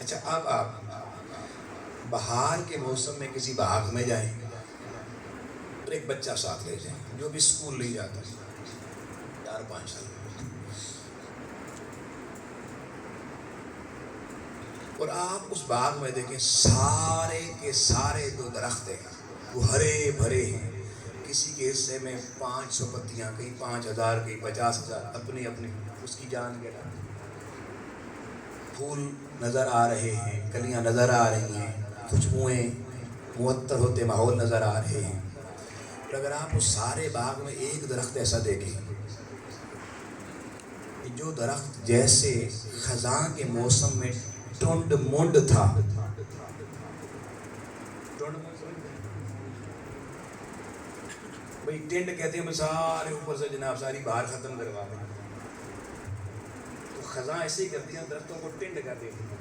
اچھا اب آپ بہار کے موسم میں کسی باغ میں جائیں اور ایک بچہ ساتھ لے جائیں جو بھی اسکول نہیں جاتا 4-5 سال اور آپ اس باغ میں دیکھیں سارے کے سارے جو درخت ہیں وہ ہرے بھرے ہیں. کسی کے حصے میں 500 پتیاں، کہیں 5000، کہیں 50,000، اپنی اپنی اس کی جان کے ساتھ. پھول نظر آ رہے ہیں، کلیاں نظر آ رہی ہیں، خوشبوئیں معطر ہوتے ماحول نظر آ رہے ہیں. اور اگر آپ اس سارے باغ میں ایک درخت ایسا دیکھیں جو درخت جیسے خزاں کے موسم میں ٹنڈ منڈ تھا. بھئی ٹنڈ کہتے ہیں سارے اوپر سے جناب ساری بہار ختم کروا دیں. تو خزاں ایسے ہی کرتی ہیں، درختوں کو ٹنڈ کر دیتی ہیں.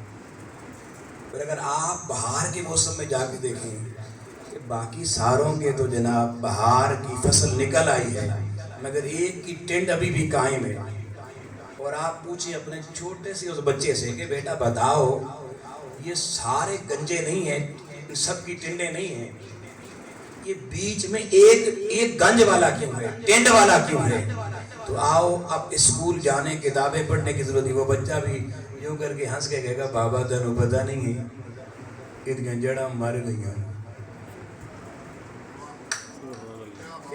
اور اگر آپ بہار کے موسم میں جا کے دیکھیں کہ باقی ساروں کے تو جناب بہار کی فصل نکل آئی ہے مگر ایک کی ٹنڈ ابھی بھی قائم ہے. اور آپ پوچھیں اپنے چھوٹے سے اس بچے سے کہ بیٹا بتاؤ یہ سارے گنجے نہیں ہیں، سب کی ٹنڈیں نہیں ہیں، یہ بیچ میں ایک گنج والا کیوں ہے، ٹنڈ والا کیوں ہے؟ تو آؤ اب اسکول جانے کتابیں پڑھنے کی ضرورت ہے. وہ بچہ بھی یوں کر کے ہنس کے کہے گا بابا تنو پتہ نہیں ہے کہ گنجڑا مر گئی،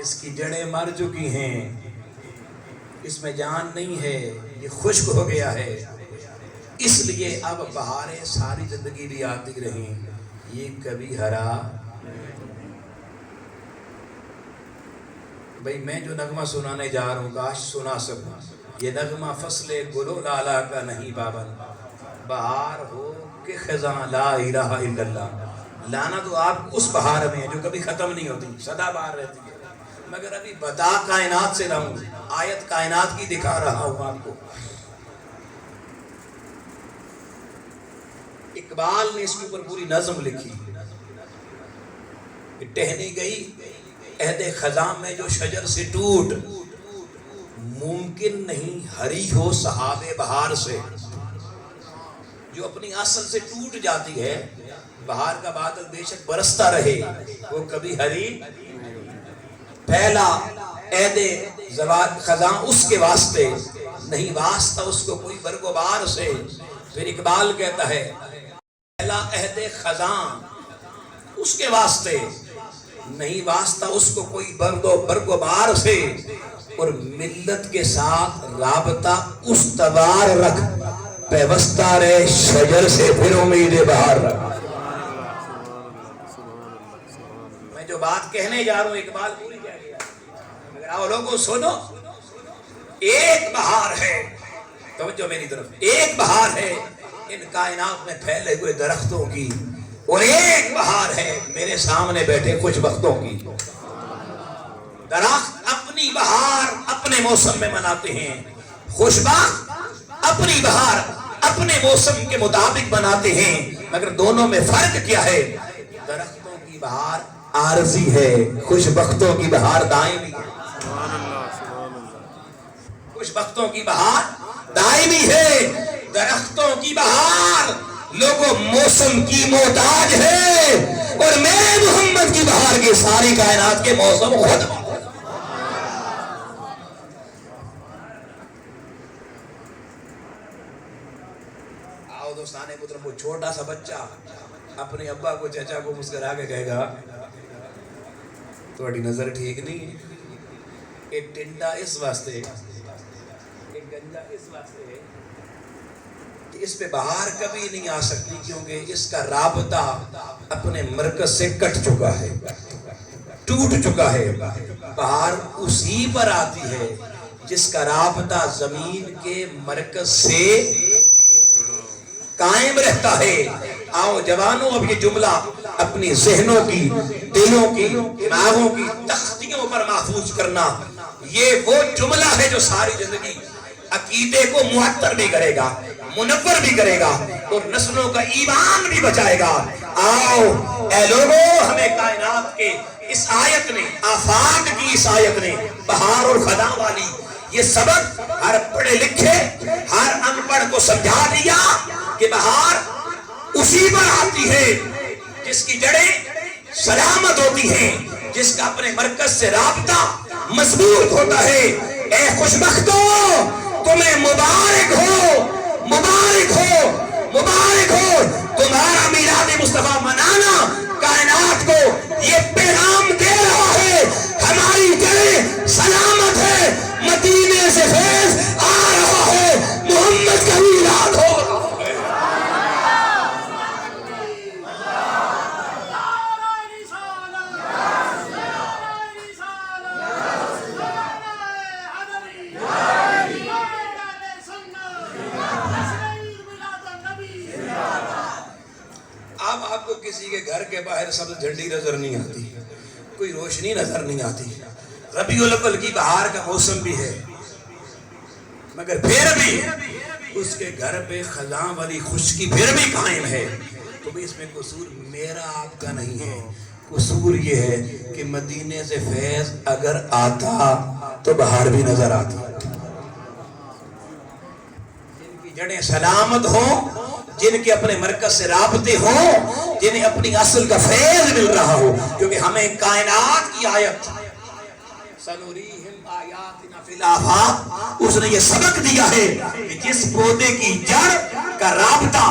اس کی جڑیں مر چکی ہیں، اس میں جان نہیں ہے، یہ خشک ہو گیا ہے. اس لیے اب بہاریں ساری زندگی بھی آتی رہیں، یہ کبھی ہرا. بھئی میں جو نغمہ سنانے جا رہا ہوں کاش سنا سکوں. یہ نغمہ فصل گل و لالا کا نہیں پابند، بہار ہو کہ خزاں لا الہ الا اللہ. لانا تو آپ اس بہار میں ہے جو کبھی ختم نہیں ہوتی، سدا بہار رہتی ہے. مگر ابھی بتا کائنات سے رہوں، آیت کائنات کی دکھا رہا ہوں آپ کو. اقبال نے اس کے اوپر پوری نظم لکھی. ٹہنی گئی عہد خزاں میں جو شجر سے ٹوٹ، ممکن نہیں ہری ہو سحاب بہار سے. جو اپنی اصل سے ٹوٹ جاتی ہے، بہار کا بادل بے شک برستا رہے وہ کبھی ہری. پہلا عہد خزاں اس کے واسطے نہیں واسطہ اس کو کوئی برگ و بار سے. پھر اقبال کہتا ہے پہلا عہد خزاں اس کے واسطے نہیں واسطہ اس کو کوئی برگ و بار سے. اور ملت کے ساتھ رابطہ استوار رکھ، پیوستہ رہے شجر سے پھر امید بہار رکھ. میں جو بات کہنے جا رہا ہوں اقبال پوری کہہ گیا. اگر آؤ لوگوں سنو، ایک بہار ہے، توجہ میری طرف، ایک بہار ہے ان کائنات میں پھیلے ہوئے درختوں کی، اور ایک بہار ہے میرے سامنے بیٹھے خوش بختوں کی. درخت اپنی بہار اپنے موسم میں مناتے ہیں، خوشبخت اپنی بہار اپنے موسم کے مطابق بناتے ہیں. مگر دونوں میں فرق کیا ہے؟ درختوں کی بہار عارضی ہے، خوش بختوں کی بہار دائمی ہے. خوش بختوں کی بہار دائمی ہے، درختوں کی بہار لوگوں موسم کی محتاج ہے. اور میں محمد کی بہار کی ساری کائنات کے موسم خود. آؤ دوستانے پتر، وہ چھوٹا سا بچہ اپنے ابا کو چچا کو مسکرا کے کہے گا تھوڑی نظر ٹھیک نہیں ہے. ایک ٹنڈا اس واسطے، ایک گنجا اس واسطے ہے کہ اس پہ بہار کبھی نہیں آ سکتی، کیونکہ اس کا رابطہ اپنے مرکز سے کٹ چکا ہے، ٹوٹ چکا ہے. بہار اسی پر آتی ہے جس کا رابطہ زمین کے مرکز سے قائم رہتا ہے. آؤ جوانوں اب یہ جملہ اپنی ذہنوں کی، دلوں کی، دماغوں کی تختیوں پر محفوظ کرنا. یہ وہ جملہ ہے جو ساری زندگی عقیدے کو معطر بھی کرے گا، منور بھی کرے گا، اور نسلوں کا ایمان بھی بچائے گا. آؤ اے لوگوں، ہمیں کائنات کے اس آیت نے، آفاق کی اس آیت نے، بہار اور خزاں والی یہ سبق ہر پڑھے لکھے ہر ان پڑھ کو سمجھا دیا کہ بہار مصیبت آتی ہے، جس کی جڑیں سلامت ہوتی ہیں، جس کا اپنے مرکز سے رابطہ مضبوط ہوتا ہے، اے خوشبختوں تمہیں مبارک ہو، مبارک ہو، مبارک ہو۔ تمہارا میلاد مصطفیٰ منانا کائنات کو یہ پیغام دے رہا ہے ہماری جڑیں سلامت ہے، مدینے سے فیض آ رہا ہے، محمد کا میلاد ہو رہا ہے۔ اب آپ کو کسی کے گھر کے باہر سبز جھنڈی نظر نہیں آتی، کوئی روشنی نظر نہیں آتی، ربیع الاول کی بہار کا موسم بھی ہے، مگر پھر بھی اس کے گھر پہ خزاں والی خشکی پھر بھی قائم ہے۔ تو بھی اس میں قصور میرا آپ کا نہیں ہے، قصور یہ ہے کہ مدینے سے فیض اگر آتا تو بہار بھی نظر آتی۔ جن کی جڑیں سلامت ہوں، جن کے اپنے مرکز سے رابطے ہوں، جنہیں اپنی اصل کا فیض مل رہا ہو، کیونکہ ہمیں کائنات کی آیت سنوریہم آیاتنا فی الآفاق، اس نے یہ سبق دیا ہے کہ جس پودے کی جڑ کا رابطہ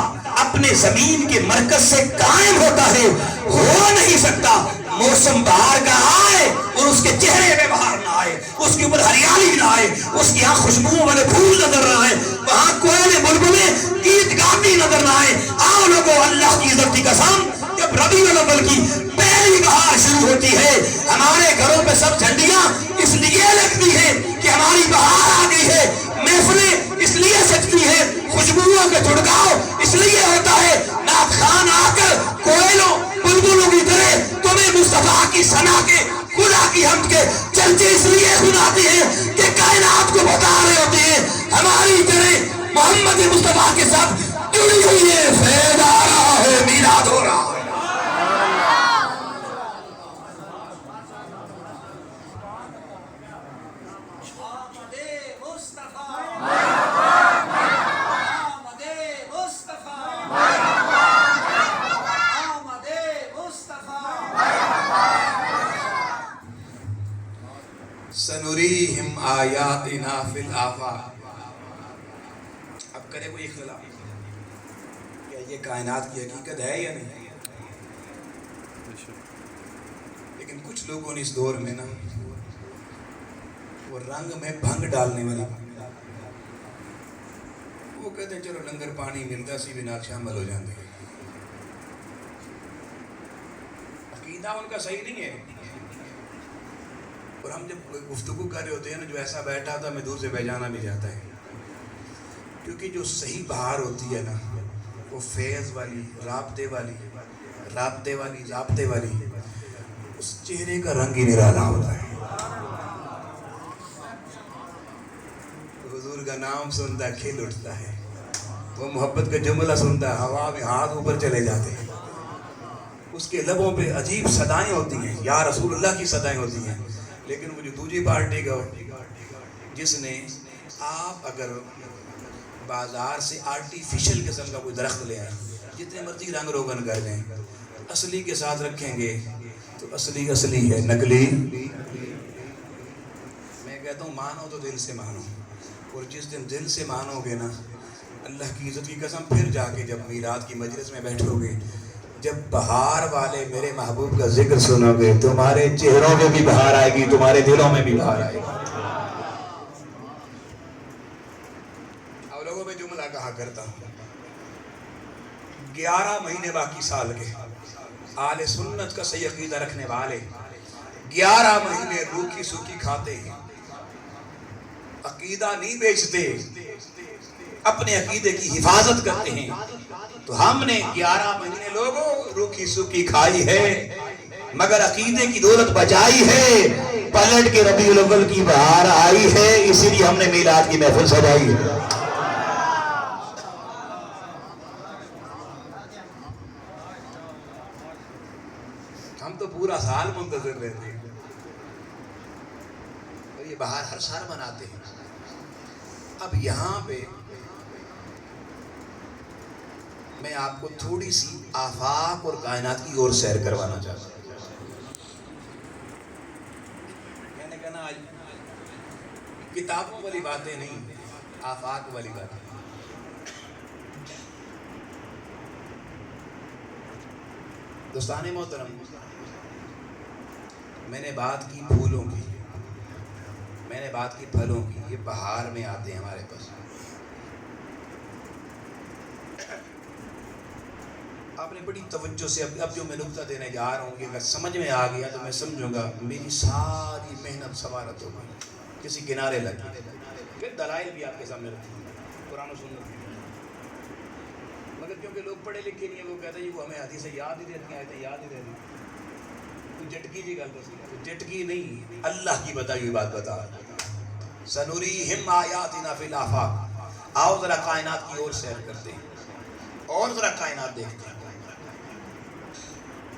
اپنے زمین کے مرکز سے قائم ہوتا ہے، ہو نہیں سکتا موسم بہار کا آئے اور اس کے چہرے پہ بہار نہ آئے، اس کے اوپر ہریالی نہ آئے، اس کے یہاں خوشبوؤں والے پھول نظر نہ آئے، وہاں کوئلے بلبلیں گیت گاتی نظر نہ آئے۔ آؤ لوگو، اللہ کی عزت کی قسم، جب ربیع الاول کی پہلی بہار شروع ہوتی ہے، ہمارے گھروں پہ سب جھنڈیاں اس لیے لگتی ہیں کہ ہماری بہار آ گئی ہے، محفلیں اس لیے سجتی ہیں، خوشبوؤں کے چھڑکاؤ اس لیے ہوتا ہے، نعت خوان آ کر کوئلوں بلبلوں کی طرح تمہیں مصطفیٰ کی ثنا کے، خدا کی حمد کے چرچے اس لیے سناتے ہیں کہ کائنات کو بتا رہے ہوتے ہیں ہماری جڑیں محمد مصطفیٰ کے ساتھ جڑی ہوئی ہے، فیض آ رہا ہے، میلاد ہو رہا ہے۔ سنوریہم آیاتنا فی الآفاق۔ اب کرے کوئی اختلاف کیا یہ کائنات کی حقیقت ہے یا نہیں؟ لیکن کچھ لوگوں نے اس دور میں نا وہ رنگ میں بھنگ ڈالنے والی، وہ کہتے ہیں چلو لنگر پانی ملتا سی بھی ناک شامل ہو جاتے ہیں، عقیدہ ان کا صحیح نہیں ہے۔ اور ہم جب گفتگو کر رہے ہوتے ہیں نا، جو ایسا بیٹھا تھا میں دور سے پہچانا بھی جاتا ہے، کیونکہ جو صحیح بہار ہوتی ہے نا وہ فیض والی، رابطے والی، رابطے والی، رابطے والی، اس چہرے کا رنگ ہی نرالا ہوتا ہے۔ حضور کا نام سنتا کھل اٹھتا ہے، وہ محبت کا جملہ سنتا ہے ہوا میں ہاتھ اوپر چلے جاتے ہیں، اس کے لبوں پہ عجیب صدائیں ہوتی ہیں، یا رسول اللہ کی صدائیں ہوتی ہیں۔ لیکن وہ جو دوسری پارٹی کا جس نے، آپ اگر بازار سے آرٹیفیشل قسم کا کوئی درخت لے آئیں، جتنے مرضی رنگ روغن کر لیں، اصلی کے ساتھ رکھیں گے تو اصلی اصلی ہے، نقلی میں کہتا ہوں مانو تو دل سے مانو، اور جس دن دل سے مانو گے نا، اللہ کی عزت کی قسم، پھر جا کے جب میلاد کی مجلس میں بیٹھو گے، جب بہار والے میرے محبوب کا ذکر سنو گے، تمہارے چہروں میں بھی بہار آئے گی، تمہارے دلوں میں بھی بہار آئے گی۔ اب لوگوں میں جملہ کہا کرتا ہوں، 11 مہینے باقی سال کے، آل سنت کا صحیح عقیدہ رکھنے والے 11 مہینے روکھی سوکھی کھاتے ہیں، عقیدہ نہیں بیچتے، اپنے عقیدے کی حفاظت کرتے ہیں۔ تو ہم نے 11 مہینے لوگوں روکھی سوکھی کھائی ہے، مگر عقیدے کی دولت بچائی ہے، پلٹ کے ربیع الاول کی بہار آئی ہے، اسی لیے ہم نے میلاد کی محفل سجائی ہے۔ ہم تو پورا سال منتظر رہتے ہیں، اور یہ بہار ہر سال مناتے ہیں۔ اب یہاں پہ میں آپ کو تھوڑی سی آفاق اور کائنات کی اور سیر کروانا چاہتا ہوں. میں نے کہا نا آج کتابوں والی باتیں نہیں، آفاق والی باتیں. دوستان محترم، میں نے بات کی پھولوں کی، میں نے بات کی پھلوں کی. یہ بہار میں آتے ہیں ہمارے پاس. آپ نے بڑی توجہ سے اب جو میں نکتہ دینے جا رہا ہوں، یہ اگر سمجھ میں آ گیا تو میں سمجھوں گا میری ساری محنت سوارت ہو گئی، کسی کنارے لگی. پھر دلائل بھی آپ کے سامنے رکھیں، قرآن و سنت. مگر کیونکہ لوگ پڑھے لکھے نہیں ہیں، وہ کہتے ہیں وہ ہمیں حدیثیں یاد ہی رہتی ہیں، آیتیں یاد ہی رہتی ہیں. تو جٹکی جی گل تو جٹکی نہیں، اللہ کی بتائی ہوئی بات بتا. سنوریہم آیاتنا فی الآفاق. آؤ ذرا کائنات کی اور سیر کرتے ہیں اور ذرا کائنات دیکھتے ہیں.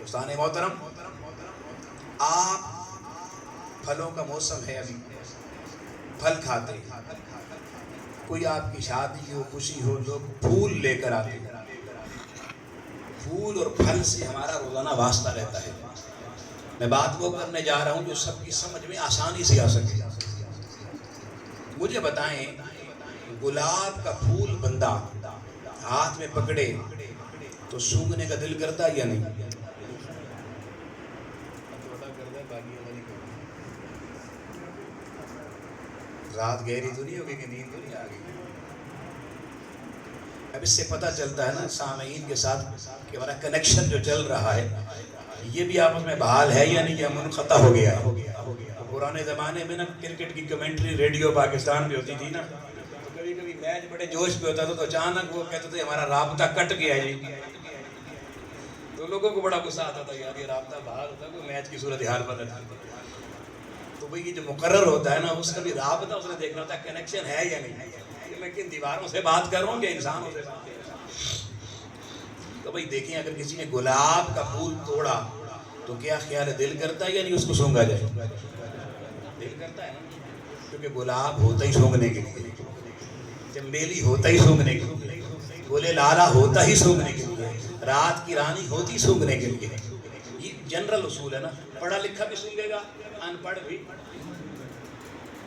دوستان محترم، آپ پھلوں کا موسم ہے، ابھی پھل کھاتے ہیں. کوئی آپ کی شادی ہو، خوشی ہو، لوگ پھول لے کر آتے ہیں. پھول اور پھل سے ہمارا روزانہ واسطہ رہتا ہے. میں بات وہ کرنے جا رہا ہوں جو سب کی سمجھ میں آسانی سے آ سکے. مجھے بتائیں، گلاب کا پھول بندہ ہاتھ میں پکڑے تو سونگھنے کا دل کرتا یا نہیں؟ رات گہری تو نہیں ہوگی کہ نیند تو نہیں آ گئی؟ اب اس سے پتہ چلتا ہے نا سامعین کے ساتھ کہ ہمارا کنیکشن جو چل رہا ہے یہ بھی آپس میں بحال ہے یا نہیں، یا منقطع ہو گیا ہے. پرانے زمانے میں نا کرکٹ کی کمنٹری ریڈیو پاکستان پہ ہوتی تھی نا، تو کبھی کبھی میچ بڑے جوش پہ ہوتا تھا تو اچانک وہ کہتے تھے ہمارا رابطہ کٹ گیا ہے جی. تو لوگوں کو بڑا غصہ آتا تھا، یار یہ رابطہ بحال ہوتا ہے، کوئی میچ کی صورتحال بدلتی. تو بھئی یہ جو مقرر ہوتا ہے نا اس کا بھی رابطہ اس نے دیکھنا ہوتا ہے کنیکشن ہے یا نہیں. میں کن دیواروں سے بات کر رہا ہوں کہ انسانوں سے بات کر رہا ہوں؟ تو بھئی دیکھیں، اگر کسی نے گلاب کا پھول توڑا تو کیا خیال ہے، دل کرتا ہے یا نہیں اس کو سونگا جائے؟ دل کرتا ہے نا، کیونکہ گلاب ہوتا ہی سونگنے کے لیے، چمیلی ہوتا ہی سونگنے کے لیے، گل لالا ہوتا ہی سونگنے کے لیے، رات کی رانی ہوتی سونگنے کے لیے. یہ جنرل اصول ہے نا. پڑھا لکھا بھی سونگے گا، ان پڑھ بھی.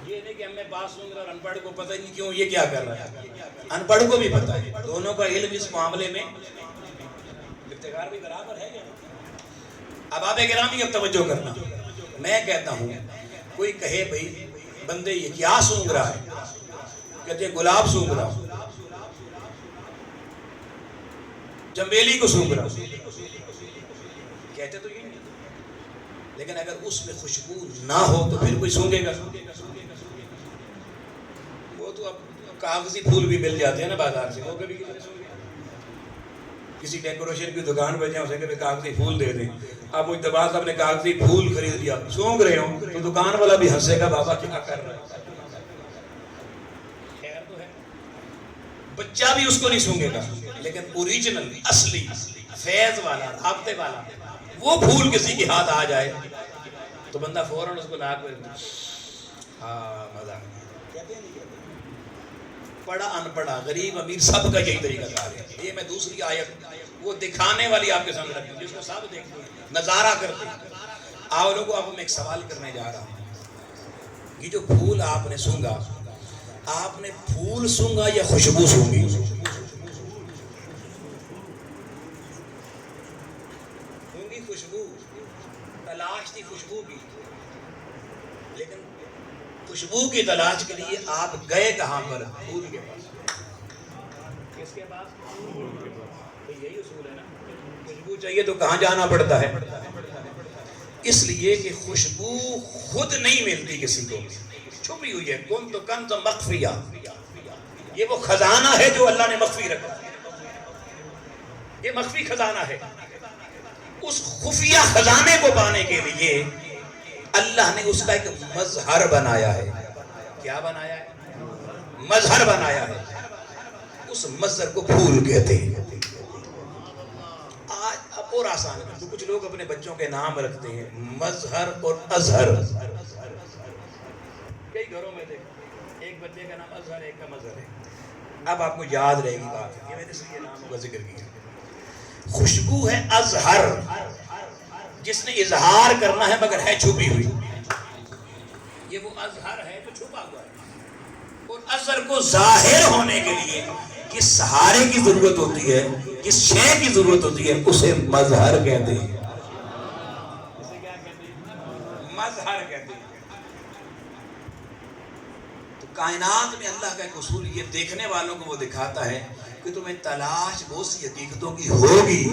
یہ نہیں کہ ہمیں پاس سونگ رہا اور ان پڑھ کو پتہ نہیں کیوں یہ کیا کر رہا ہے. ان پڑھ کو بھی پتہ ہے. دونوں کا علم اس معاملے میں افتخار بھی برابر ہے. اب آپ گرامی اب توجہ کرنا. میں کہتا ہوں کوئی کہے بھئی بندے یہ کیا سونگ رہا ہے، کہتے ہیں گلاب سونگ رہا، چمیلی کو سونگ رہا، کہتے تو یہ نہیں. لیکن اگر اس میں خوشبو نہ ہو تو پھر کوئی سونگے گا. وہ تو اب کاغذی پھول بھی مل جاتے ہیں نا بازار سے، وہ کبھی کسی ڈیکوریشن کی دکان پہ جائیں اسے کبھی کاغذی پھول دے دیں. اب مجھ دباز صاحب نے کاغذی پھول خرید لیا، سونگ رہے ہوں تو دکان والا بھی ہنسے گا، بابا کیا کر رہا ہے. خیر تو ہے، بچہ بھی اس کو نہیں سونگے گا. لیکن اوریجنل اصلی فیض والا رابطے والا وہ پھول کسی کے ہاتھ آ جائے تو بندہ فوراً اس کو ناک میں ہاں مزہ. پڑھا ان پڑھا، غریب امیر سب کا یہی طریقہ کار ہے. یہ میں دوسری آیت وہ دکھانے والی آپ کے سامنے رکھتی ہوں جس کو سب دیکھتے ہیں، نظارہ کرتے ہیں. آپ لوگوں اب میں ایک سوال کرنے جا رہا ہوں. یہ جو پھول آپ نے سونگا، آپ نے پھول سونگا یا خوشبو سونگی؟ سونگی خوشبو، تلاش تھی خوشبو کی. لیکن خوشبو کی تلاش کے لیے آپ گئے کہاں پر؟ پھول کے پاس. کس کے پاس؟ یہی اصول ہے نا. خوشبو چاہیے تو کہاں جانا پڑتا ہے؟ اس لیے کہ خوشبو خود نہیں ملتی کسی کو، چھپی ہوئی ہے. کن تو کنز مخفیہ، یہ وہ خزانہ ہے جو اللہ نے مخفی رکھا. یہ مخفی خزانہ ہے. اس خفیہ خزانے کو پانے کے لیے اللہ نے اس کا ایک مظہر بنایا ہے. کیا بنایا ہے؟ مظہر بنایا ہے. اس مظہر کو پھول کہتے ہیں. آج اب اور آسان ہے، کچھ لوگ اپنے بچوں کے نام رکھتے ہیں مظہر اور اظہر. کئی گھروں میں دیکھو ایک بچے کا نام اظہر، ایک کا مظہر ہے. اب آپ کو یاد رہے گی بات، یہ میں نے اس لیے ناموں کا ذکر کیا. خوشبو ہے ازہر، جس نے اظہار کرنا ہے مگر ہے چھپی ہوئی. یہ وہ ازہر ہے جو چھپا ہوا ہے. اور ازہر کو ظاہر ہونے کے لیے کس سہارے کی ضرورت ہوتی ہے، کس شے کی ضرورت ہوتی ہے، اسے مظہر کہتے ہیں. اسے کیا کہتے ہیں؟ مظہر کہتے ہیں. تو کائنات میں اللہ کا ایک اصول یہ دیکھنے والوں کو وہ دکھاتا ہے کہ تمہیں تلاش بہت سی حقیقتوں کی ہوگی،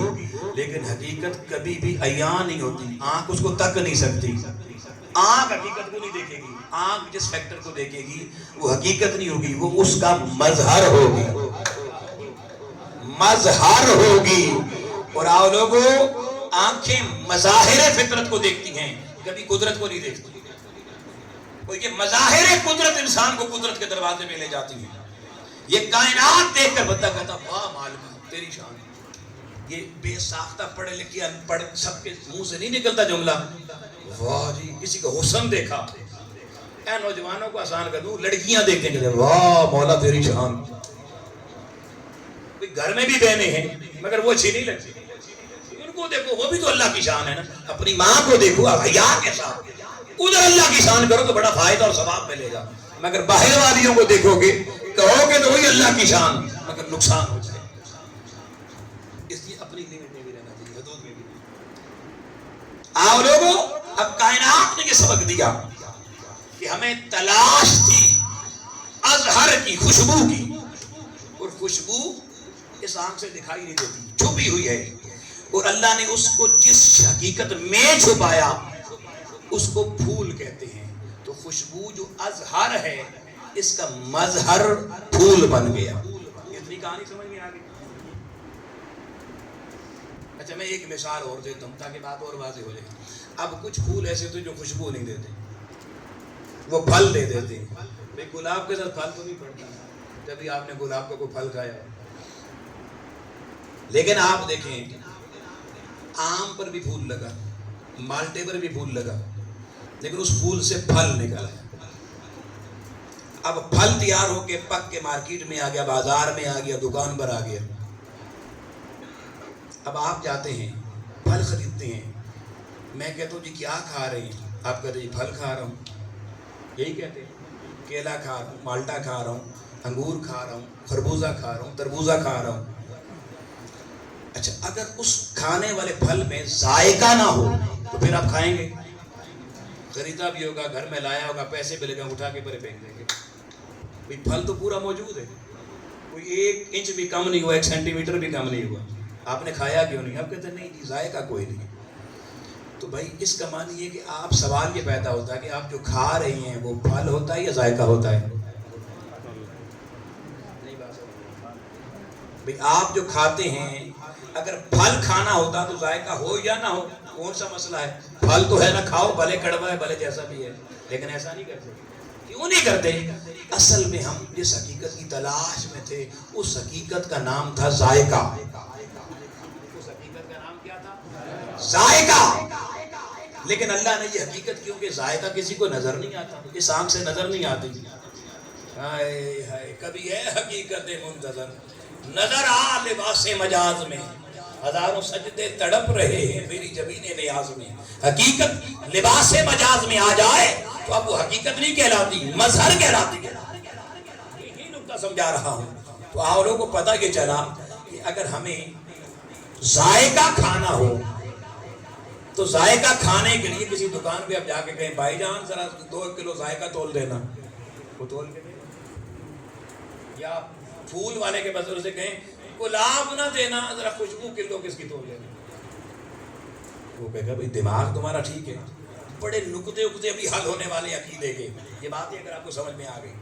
لیکن حقیقت کبھی بھی عیاں نہیں ہوتی. آنکھ اس کو تک نہیں سکتی. آنکھ حقیقت کو نہیں دیکھے گی. آنکھ جس فیکٹر کو دیکھے گی وہ حقیقت نہیں ہوگی، وہ اس کا مظہر ہوگی. مظہر ہوگی. اور آؤ لوگوں، آنکھیں مظاہر فطرت کو دیکھتی ہیں، کبھی قدرت کو نہیں دیکھتی. اور یہ مظاہر قدرت انسان کو قدرت کے دروازے میں لے جاتی ہیں. یہ کائنات دیکھ کر بندہ کہتا واہ مالک تیری شان. یہ بے ساختہ پڑھے لکھے ان پڑھ سب کے منہ سے نہیں نکلتا جملہ واہ جی. کسی کا حسن دیکھا، اے نوجوانوں کو آسان کر دوں، لڑکیاں دیکھیں کہ واہ مولا تیری شان. گھر میں بھی بہنیں ہیں مگر وہ اچھی نہیں لگتی. ان کو دیکھو، وہ بھی تو اللہ کی شان ہے نا. اپنی ماں کو دیکھو حیا کے ساتھ، ادھر اللہ کی شان کرو تو بڑا فائدہ اور ثواب ملے گا. مگر باہر والیوں کو دیکھو گے، کہو گے تو وہی اللہ کی شان، مگر نقصان ہو جائے. اس لیے اپنی لمٹ میں بھی رہنا چاہیے، حدود میں بھی. آؤ لوگوں، اب کائنات نے یہ سبق دیا کہ ہمیں تلاش تھی ازہر کی، خوشبو کی. اور خوشبو اس آنکھ سے دکھائی نہیں دیتی، چھپی ہوئی ہے. اور اللہ نے اس کو جس حقیقت میں چھپایا اس کو پھول کہتے ہیں. تو خوشبو جو ازہر ہے اس کا مظہر پھول بن گیا. اتنی کہانی سمجھ میں آ گئی. اچھا میں ایک مثال اور دیتا ہوں تاکہ بات اور واضح ہو جائے. اب کچھ پھول ایسے ہوتے جو خوشبو نہیں دیتے، وہ پھل دے دیتے. بھئی گلاب کے ساتھ پھل تو نہیں پڑتا، جبھی آپ نے گلاب کا کوئی پھل کھایا. لیکن آپ دیکھیں آم پر بھی پھول لگا، مالٹے پر بھی پھول لگا، لیکن اس پھول سے پھل نکلا. اب پھل تیار ہو کے پک کے مارکیٹ میں آ گیا، بازار میں آ گیا، دکان پر آ گیا. اب آپ جاتے ہیں پھل خریدتے ہیں. میں کہتا ہوں جی کیا کھا رہے ہیں؟ آپ کہتے ہیں جی پھل کھا رہا ہوں. یہی کہتے ہیں، کیلا کھا رہا ہوں، مالٹا کھا رہا ہوں، انگور کھا رہا ہوں، خربوزہ کھا رہا ہوں، تربوزہ کھا رہا ہوں. اچھا اگر اس کھانے والے پھل میں ذائقہ نہ ہو تو پھر آپ کھائیں گے؟ خریدا بھی ہوگا، گھر میں لایا ہوگا، پیسے بھی لگا، اٹھا کے پرے پھینک دیں گے. بھئی پھل تو پورا موجود ہے، کوئی 1 انچ بھی کم نہیں ہوا، 1 سینٹی میٹر بھی کم نہیں ہوا. آپ نے کھایا کیوں نہیں؟ آپ کہتے ہیں نہیں جی ذائقہ کوئی نہیں. تو بھائی اس کا معنی یہ کہ آپ سوال یہ پیدا ہوتا ہے کہ آپ جو کھا رہے ہیں وہ پھل ہوتا ہے یا ذائقہ ہوتا ہے؟ بھئی آپ جو کھاتے ہیں اگر پھل کھانا ہوتا تو ذائقہ ہو یا نہ ہو، کون سا مسئلہ ہے؟ پھل تو ہے نا، کھاؤ، بھلے کڑوا ہے بھلے جیسا بھی ہے. لیکن ایسا نہیں کرتے. کیوں نہیں کرتے؟ اصل میں ہم جس حقیقت کی تلاش میں تھے اس حقیقت کا نام تھا ذائقہ. اس حقیقت کا نام کیا تھا؟ ذائقہ. لیکن اللہ نے یہ حقیقت کیونکہ ذائقہ کسی کو نظر نہیں آتا، اس آنکھ سے نظر نہیں آتی. ہائے ہائے کبھی ہے حقیقت منتظر، نظر آ لباس مجاز میں، ہزاروں سجدے تڑپ رہے ہیں میری جبین نیاز میں. حقیقت لباس مجاز میں آ جائے تو اب وہ حقیقت نہیں کہلاتی، مظہر کہلاتی ہے. یہی نکتہ سمجھا رہا ہوں. تو آپ لوگوں کو پتہ یہ چلا کہ اگر ہمیں ذائقہ کھانا ہو تو ذائقہ کھانے کے لیے کسی دکان پہ آپ جا کے کہیں بھائی جان ذرا 2 کلو ذائقہ تول دینا، وہ تول کے دے. یا پھول والے کے بزرگ سے کہیں گلاب نہ دینا، ذرا خوشبو کلو کس کی تول دینا. وہ کہے گا بھئی دماغ تمہارا ٹھیک ہے. بڑے نکتے اکتے ابھی حل ہونے والے عقیدے کے. یہ بات ہے اگر آپ کو سمجھ میں آ گئی.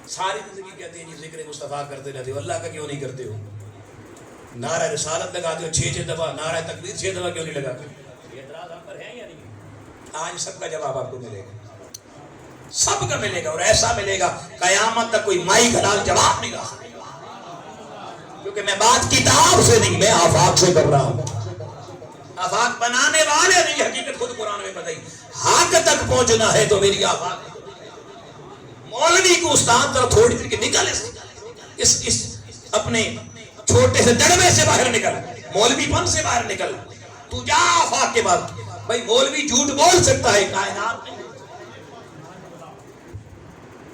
ساری زندگی کہتے ہیں جی ذکر مصطفیٰ کرتے رہتے ہو، اللہ کا کیوں نہیں کرتے ہو؟ نعرہ رسالت لگاتے ہو 6 دفعہ، نعرہ تکبیر 6 دفعہ کیوں نہیں لگاتے؟ یہ اعتراض آپ پر ہے یا نہیں؟ آج سب کا جواب آپ کو ملے گا، سب کا ملے گا، اور ایسا ملے گا قیامت تک کوئی مائی حلال جواب نہیں رہا. کیونکہ میں بات کتاب سے نہیں، میں آفاق سے کر رہا ہوں. آفاق بنانے والے نہیں، حقیقت خود قرآن میں بتائی. حق تک پہنچنا ہے تو میری آفاق. مولوی کو استاد طرف تھوڑی دیر کے نکل اس اپنے چھوٹے سے دڑبے سے باہر نکل، مولوی پن سے باہر نکل. تو جا آفاق کے بعد. بھائی مولوی جھوٹ بول سکتا ہے، کائنات نہیں.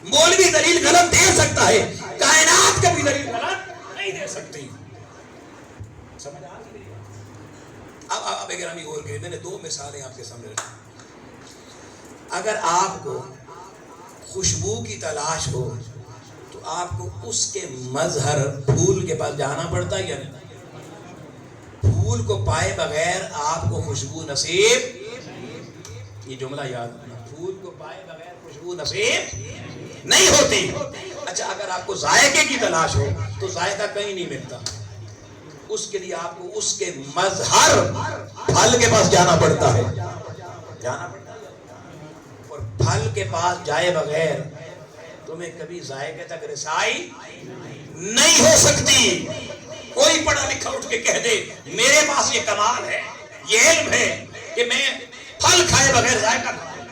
مولوی دلیل غلط دے سکتا ہے، کائنات کبھی دلیل غلط نہیں دے سکتی. سمجھ آ گئی؟ اب گرامی غور کریں، میں نے 2 مثالیں آپ کے سامنے رکھی. اگر آپ کو خوشبو کی تلاش ہو تو آپ کو اس کے مظہر پھول کے پاس جانا پڑتا ہے یا نہیں؟ پھول کو پائے بغیر آپ کو خوشبو نصیب، یہ جملہ یاد رکھنا، پھول کو پائے بغیر خوشبو نصیب نہیں ہوتی. اچھا اگر آپ کو ذائقے کی تلاش ہو تو ذائقہ کہیں نہیں ملتا، اس کے لیے آپ کو اس کے مظہر پھل کے پاس جانا پڑتا ہے. اور پھل کے پاس جائے بغیر تمہیں کبھی ذائقے تک رسائی نہیں ہو سکتی. کوئی پڑھا لکھا اٹھ کے کہہ دے میرے پاس یہ کمال ہے، یہ علم ہے کہ میں پھل کھائے بغیر ذائقہ کھاؤں،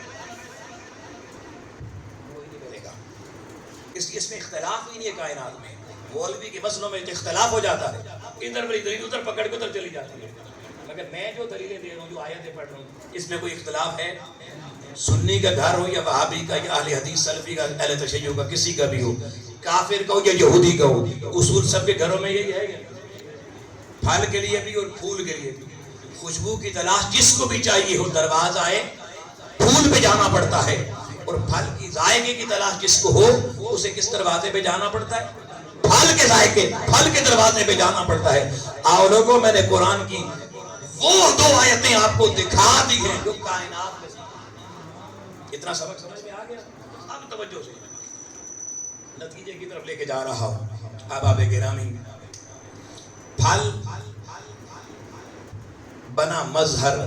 کوئی نہیں کرے گا. اس میں اختلاف ہی نہیں ہے کائنات میں. مولوی کے مسئلوں میں اختلاف ہو جاتا ہے، ادھر بڑی دلیل ادھر پکڑ کے ادھر چلی جاتی ہے. مگر میں جو دلیلیں دے رہا ہوں، جو آیتیں پڑھ رہا ہوں، اس میں کوئی اختلاف ہے؟ سنی کا گھر ہو یا وہابی کا یا اہل حدیث سلفی کا اہل تشیع کا، کسی کا بھی ہو، کافر کا ہو یا یہودی کا ہو، اصول سب کے گھروں میں یہی ہے کہ پھل کے لیے بھی اور پھول کے لیے بھی. خوشبو کی تلاش جس کو بھی چاہیے ہو دروازہ ہے پھول پہ جانا پڑتا ہے، اور پھل کی ذائقے کی تلاش جس کو ہو اسے کس دروازے پہ جانا پڑتا ہے؟ پھل کے ذائقے، پھل کے دروازے پہ جانا پڑتا ہے. آؤ لوگوں، میں نے قرآن کی وہ 2 آیتیں آپ کو دکھا دی ہیں جو کائنات میں. اتنا سبق سمجھ میں آ گیا؟ اب توجہ سے نتیجے کی طرف لے کے جا رہا ہوں. احباب گرامی، پھل بنا مظہر،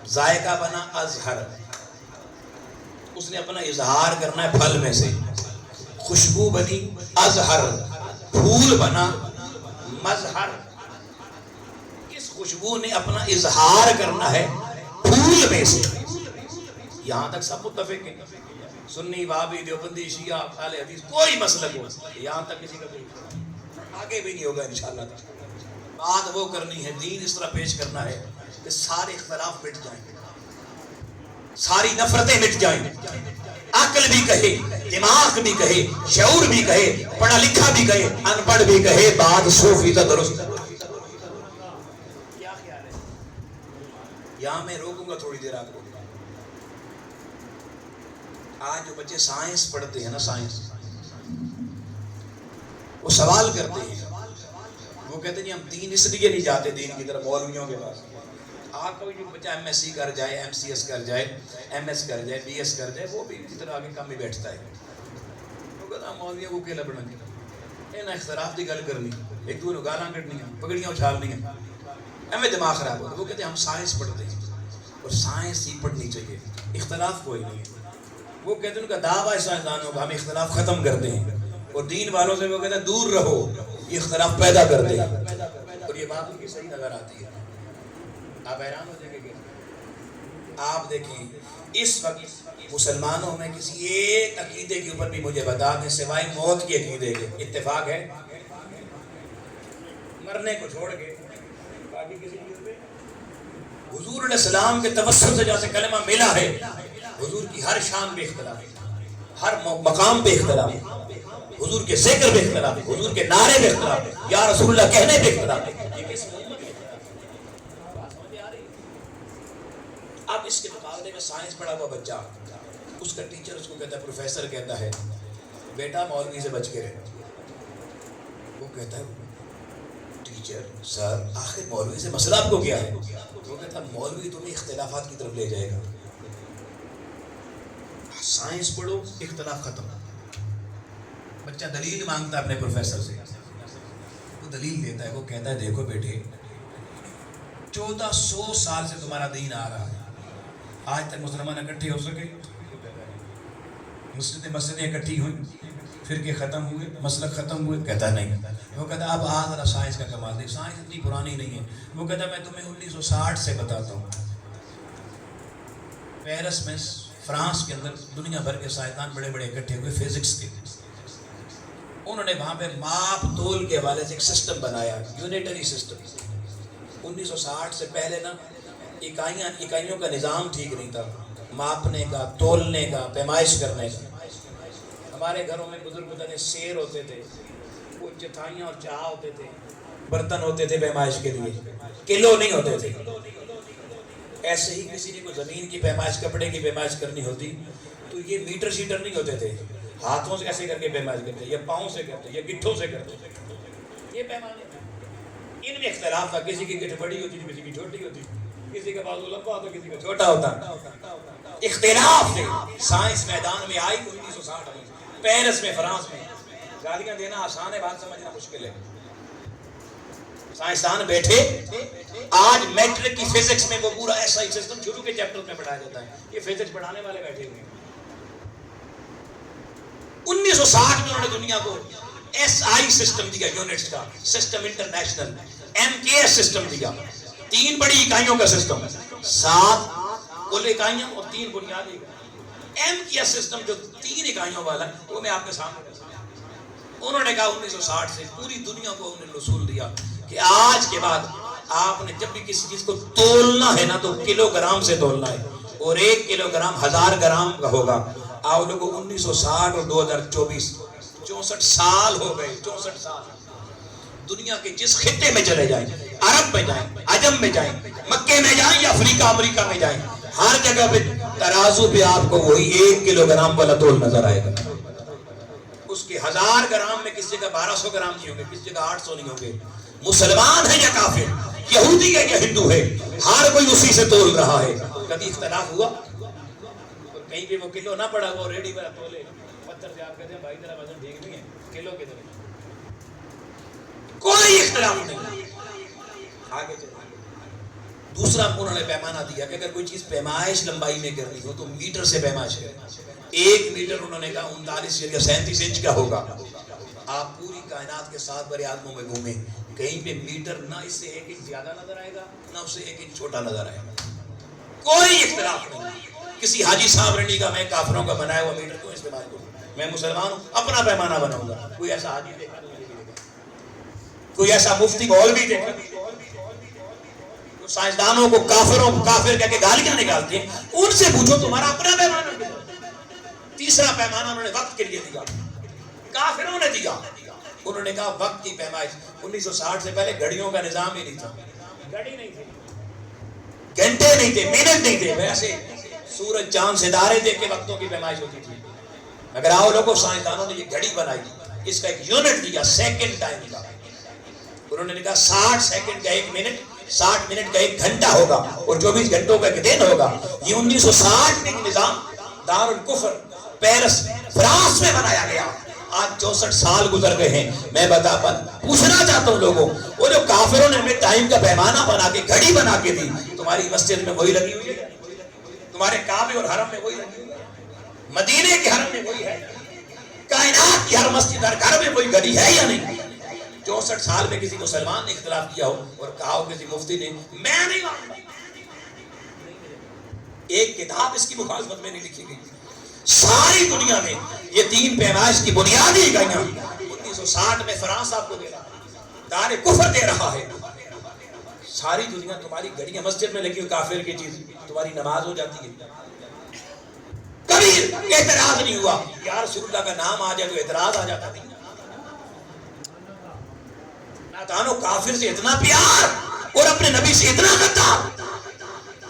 ذائقہ بنا اظہر. اس نے اپنا اظہار کرنا ہے پھل میں سے. خوشبو بنی اظہر، پھول بنا مظہر. اس خوشبو نے اپنا اظہار کرنا ہے پھول میں سے. یہاں تک سب متفق ہیں، سنی وہابی دیوبندی شیعہ اہل حدیث کوئی مسلک ہو، یہاں تک کسی کا کوئی آگے بھی نہیں ہوگا انشاءاللہ. بات وہ کرنی ہے، دین اس طرح پیش کرنا ہے کہ سارے اختلاف مٹ جائیں، ساری نفرتیں مٹ جائیں. عقل بھی کہے، دماغ بھی کہے، شعور بھی کہے، پڑھا لکھا بھی کہے، ان پڑھ بھی کہے، بات 100% درست. کیا خیال ہے؟ یہاں میں روکوں گا تھوڑی دیر آپ کو. آج جو بچے سائنس پڑھتے ہیں نا، سائنس، وہ سوال کرتے ہیں، وہ کہتے ہیں ہم دین اس لیے نہیں جاتے دین کی طرف مولویوں کے پاس. آپ کوئی جو بچہ ایم ایس سی کر جائے، ایم سی ایس کر جائے، ایم ایس کر جائے، بی ایس کر جائے، وہ بھی اسی طرح آگے کام میں بیٹھتا ہے. وہ کہتا مولویوں کو کھیلا بڑھنا نہیں، اختلاف کی گل کرنی، ایک دوسرے گالاں کٹنی، پگڑیاں اچھالنی ہیں، ہمیں دماغ خراب ہوتا. وہ کہتے ہیں ہم سائنس پڑھتے ہیں اور سائنس ہی پڑھنی چاہیے، اختلاف کوئی نہیں ہے. وہ کہتے ہیں ان کا دعویٰ ہے سائنسدانوں کا ہم اختلاف ختم کرتے ہیں، اور دین والوں سے وہ کہتے ہیں دور رہو، یہ اختلاف پیدا کرتے ہیں. اور یہ بات ان کی صحیح نظر آتی ہے. آپ حیران ہو جائیں گے. آپ دیکھیں اس وقت مسلمانوں میں کسی ایک عقیدے کے اوپر بھی مجھے بتا دیں سوائے موت کے عقیدے کے، اتفاق ہے مرنے کو چھوڑ کے باقی کسی چیز پہ؟ حضور علیہ السلام کے توسل سے جیسے کلمہ ملا ہے، حضور کی ہر شان پہ اختلاف ہے، ہر مقام پہ اختلاف ہے، حضور کے ذکر پہ اختلاف ہے، حضور کے نعرے پہ اختلاف ہے، یا رسول اللہ کہنے پہ اختلاف ہے. یہ کس امت میں بات سمجھ آ رہی ہے؟ اب اس کے مقابلے میں سائنس پڑھا ہوا بچہ، اس کا ٹیچر اس کو کہتا ہے، پروفیسر کہتا ہے بیٹا مولوی سے بچ کے رہے. وہ کہتا ہے ٹیچر سر آخر مولوی سے مسئلہ آپ کو کیا ہے؟ وہ کہتا ہے مولوی تمہیں اختلافات کی طرف لے جائے گا. سائنس پڑھو، اختلاف ختم. بچہ دلیل مانگتا ہے اپنے پروفیسر سے، وہ دلیل دیتا ہے. وہ کہتا ہے دیکھو بیٹے 1400 سال سے تمہارا دین آ رہا ہے، آج تک مسلمان اکٹھے ہو سکے؟ مسجدیں اکٹھی ہوئی، فرقے ختم ہوئے، مسلک ختم ہوئے؟ کہتا نہیں. وہ کہتا اب ذرا سائنس کا کمال دیکھ، سائنس اتنی پرانی نہیں ہے. وہ کہتا میں تمہیں 1960 سے بتاتا ہوں. پیرس میں فرانس کے اندر دنیا بھر کے سائنسدان بڑے بڑے اکٹھے ہوئے فزکس کے. انہوں نے وہاں پہ ماپ تول کے حوالے سے ایک سسٹم بنایا، یونیٹری سسٹم۔ 1960 سے پہلے نا اکائیوں کا نظام ٹھیک نہیں تھا، ماپنے کا، تولنے کا، پیمائش کرنے کا۔ ہمارے گھروں میں بزرگ بزرگ سیر ہوتے تھے، وہ چتھائیاں اور چاہ ہوتے تھے، برتن ہوتے تھے پیمائش کے لیے، کلو نہیں ہوتے تھے۔ ایسے ہی کسی نے کوئی زمین کی پیمائش، کپڑے کی پیمائش کرنی ہوتی تو یہ میٹر شیٹر نہیں ہوتے تھے، ہاتھوں سے ایسے کر کے پیمائش کرتے، یا پاؤں سے کرتے، یا گٹھوں سے کرتے۔ یہ پیمانے ان میں اختلاف تھا، کسی کی گٹھ بڑی ہوتی تھی، کسی کی چھوٹی ہوتی، کسی کا بازو لمبا ہوتا، کسی کا چھوٹا ہوتا، اختلاف تھے۔ سائنس میدان میں آئی 1960 میں، پیرس میں، فرانس میں۔ گالیاں دینا آسان ہے، بات سمجھنا مشکل ہے۔ سائنسدان بیٹھے، آج میٹرک کی فزکس میں وہ پورا ایسا ہی سسٹم شروع کے چیپٹر میں پڑھایا جاتا ہے، یہ فزکس پڑھانے والے بیٹھے ہوئے ہیں۔ 1960 میں انہوں نے دنیا کو ایس آئی سسٹم دیا، یونٹس کا سسٹم، انٹرنیشنل ایم کے ایس سسٹم دیا، 3 بڑی اکائیوں کا سسٹم، 7 کل اکائیاں اور 3 بنیادی۔ ایم کے ایس سسٹم جو 3 اکائیوں والا ہے وہ میں آپ کے سامنے رکھتا ہوں۔ انہوں نے کہا 1960 سے پوری دنیا کو انہوں نے اصول دیا کہ آج کے بعد آپ نے جب بھی کسی چیز کو تولنا ہے نا تو کلو گرام سے تولنا ہے، اور 1 کلو گرام 1000 گرام کا ہوگا۔ آپ لوگوں 1960 اور 2024 64 سال ہو گئے، 64 سال۔ دنیا کے جس خطے میں چلے جائیں، عرب میں جائیں، عجم میں جائیں، مکے میں جائیں یا افریقہ امریکہ میں جائیں، ہر جگہ پہ ترازو پہ آپ کو وہی 1 کلو گرام والا تول نظر آئے گا۔ اس کے 1000 گرام میں کسی جگہ 1200 گرام نہیں ہوں گے، کسی جگہ 800 نہیں ہوں گے۔ مسلمان ہے یا کافر، یہودی ہے یا ہندو ہے، ہر کوئی اسی سے تول رہا ہے۔ کبھی اختلاف ہوا؟ کہیں پہ وہ کلو نہ پڑا وہ ریڈی پر تولے، پتھر سے آپ کہتے ہیں بھائی تیرا وزن ٹھیک نہیں ہے، کلو کے طرح کوئی اختلاف نہیں۔ آگے چلیں۔ دوسرا انہوں نے پیمانہ دیا کہ اگر کوئی چیز پیمائش لمبائی میں کرنی ہو تو میٹر سے پیمائش کریں۔ 1 میٹر انہوں نے کہا 39 یا 37 انچ کا ہوگا۔ آپ پوری کائنات کے 7 بڑے عالموں میں گھومیں، کہیں پہ میٹر نہ اس سے 1 انچ زیادہ نظر آئے گا، نہ اس سے 1 انچ چھوٹا نظر آئے گا۔ کوئی اختلاف نہیں۔ کسی حاجی صاحب نے کہا میں کافروں کا بنایا ہوا میٹر کیوں استعمال کروں، میں مسلمان ہوں، اپنا پیمانہ بناؤں گا۔ کوئی ایسا حاجی دیکھا نہیں، کوئی ایسا مفتی مولوی دیکھا نہیں۔ سائنسدانوں کو کافروں کو کافر کہہ کے گالیاں نکالتے ہیں، ان سے پوچھو تمہارا اپنا پیمانہ کیا۔ تیسرا پیمانہ انہوں نے وقت کے لیے دیا، کافروں نے دیا۔ انہوں نے کہا وقت کی پیمائش۔ 1960 سے پہلے گھڑیوں کا نظام ہی نہیں تھا، گھڑی نہیں تھی، گھنٹے نہیں تھے، منٹ نہیں تھے، ویسے سورج چاند ستارے دیکھ کے وقتوں کی پیمائش ہوتی تھی۔ اگر آؤ لوگوں، سائنسدانوں نے یہ گھڑی بنائی، اس کا ایک یونٹ دیا، سیکنڈ ٹائم کا۔ انہوں نے کہا 60 سیکنڈ کا 1 منٹ، 60 منٹ کا 1 گھنٹہ ہوگا، اور 24 گھنٹوں کا 1 دن ہوگا۔ یہ 1960 میں نظام دار الکفر پیرس فرانس میں بنایا گیا۔ آج 64 سال گزر گئے ہیں۔ میں پوچھنا چاہتا ہوں لوگوں، وہ جو کافروں نے ہمیں ٹائم کا پیمانہ بنا کے گھڑی بنا کے دی، تمہاری مسجد میں وہی لگی ہوئی ہے؟ تمہارے کعبے اور حرم میں وہی لگی ہوئی ہے؟ مدینے کے حرم میں وہی ہے؟ کائنات کی ہر مسجد ہر گھر میں وہی گھڑی ہے یا نہیں؟ 64 سال میں کسی مسلمان نے اختلاف کیا ہو اور کہا ہو کسی مفتی نے میں نہیں مانتا، ایک کتاب اس کی مخالفت میں نہیں لکھی گئی۔ ساری دنیا میں یہ 3 پیمائش کی بنیادی اکائیاں 1960 میں فرانس آپ کو دے رہا ہے، دار کفر دے رہا ہے۔ ساری دنیا تمہاری گھڑیاں مسجد میں لگی ہوئی کافر کی چیز، تمہاری نماز ہو جاتی ہے۔ کبھی اعتراض نہیں ہوا، یا رسول اللہ کا نام آ جائے تو اعتراض آ جاتا تھی۔ ناتانو کافر سے اتنا پیار اور اپنے نبی سے اتنا غدار،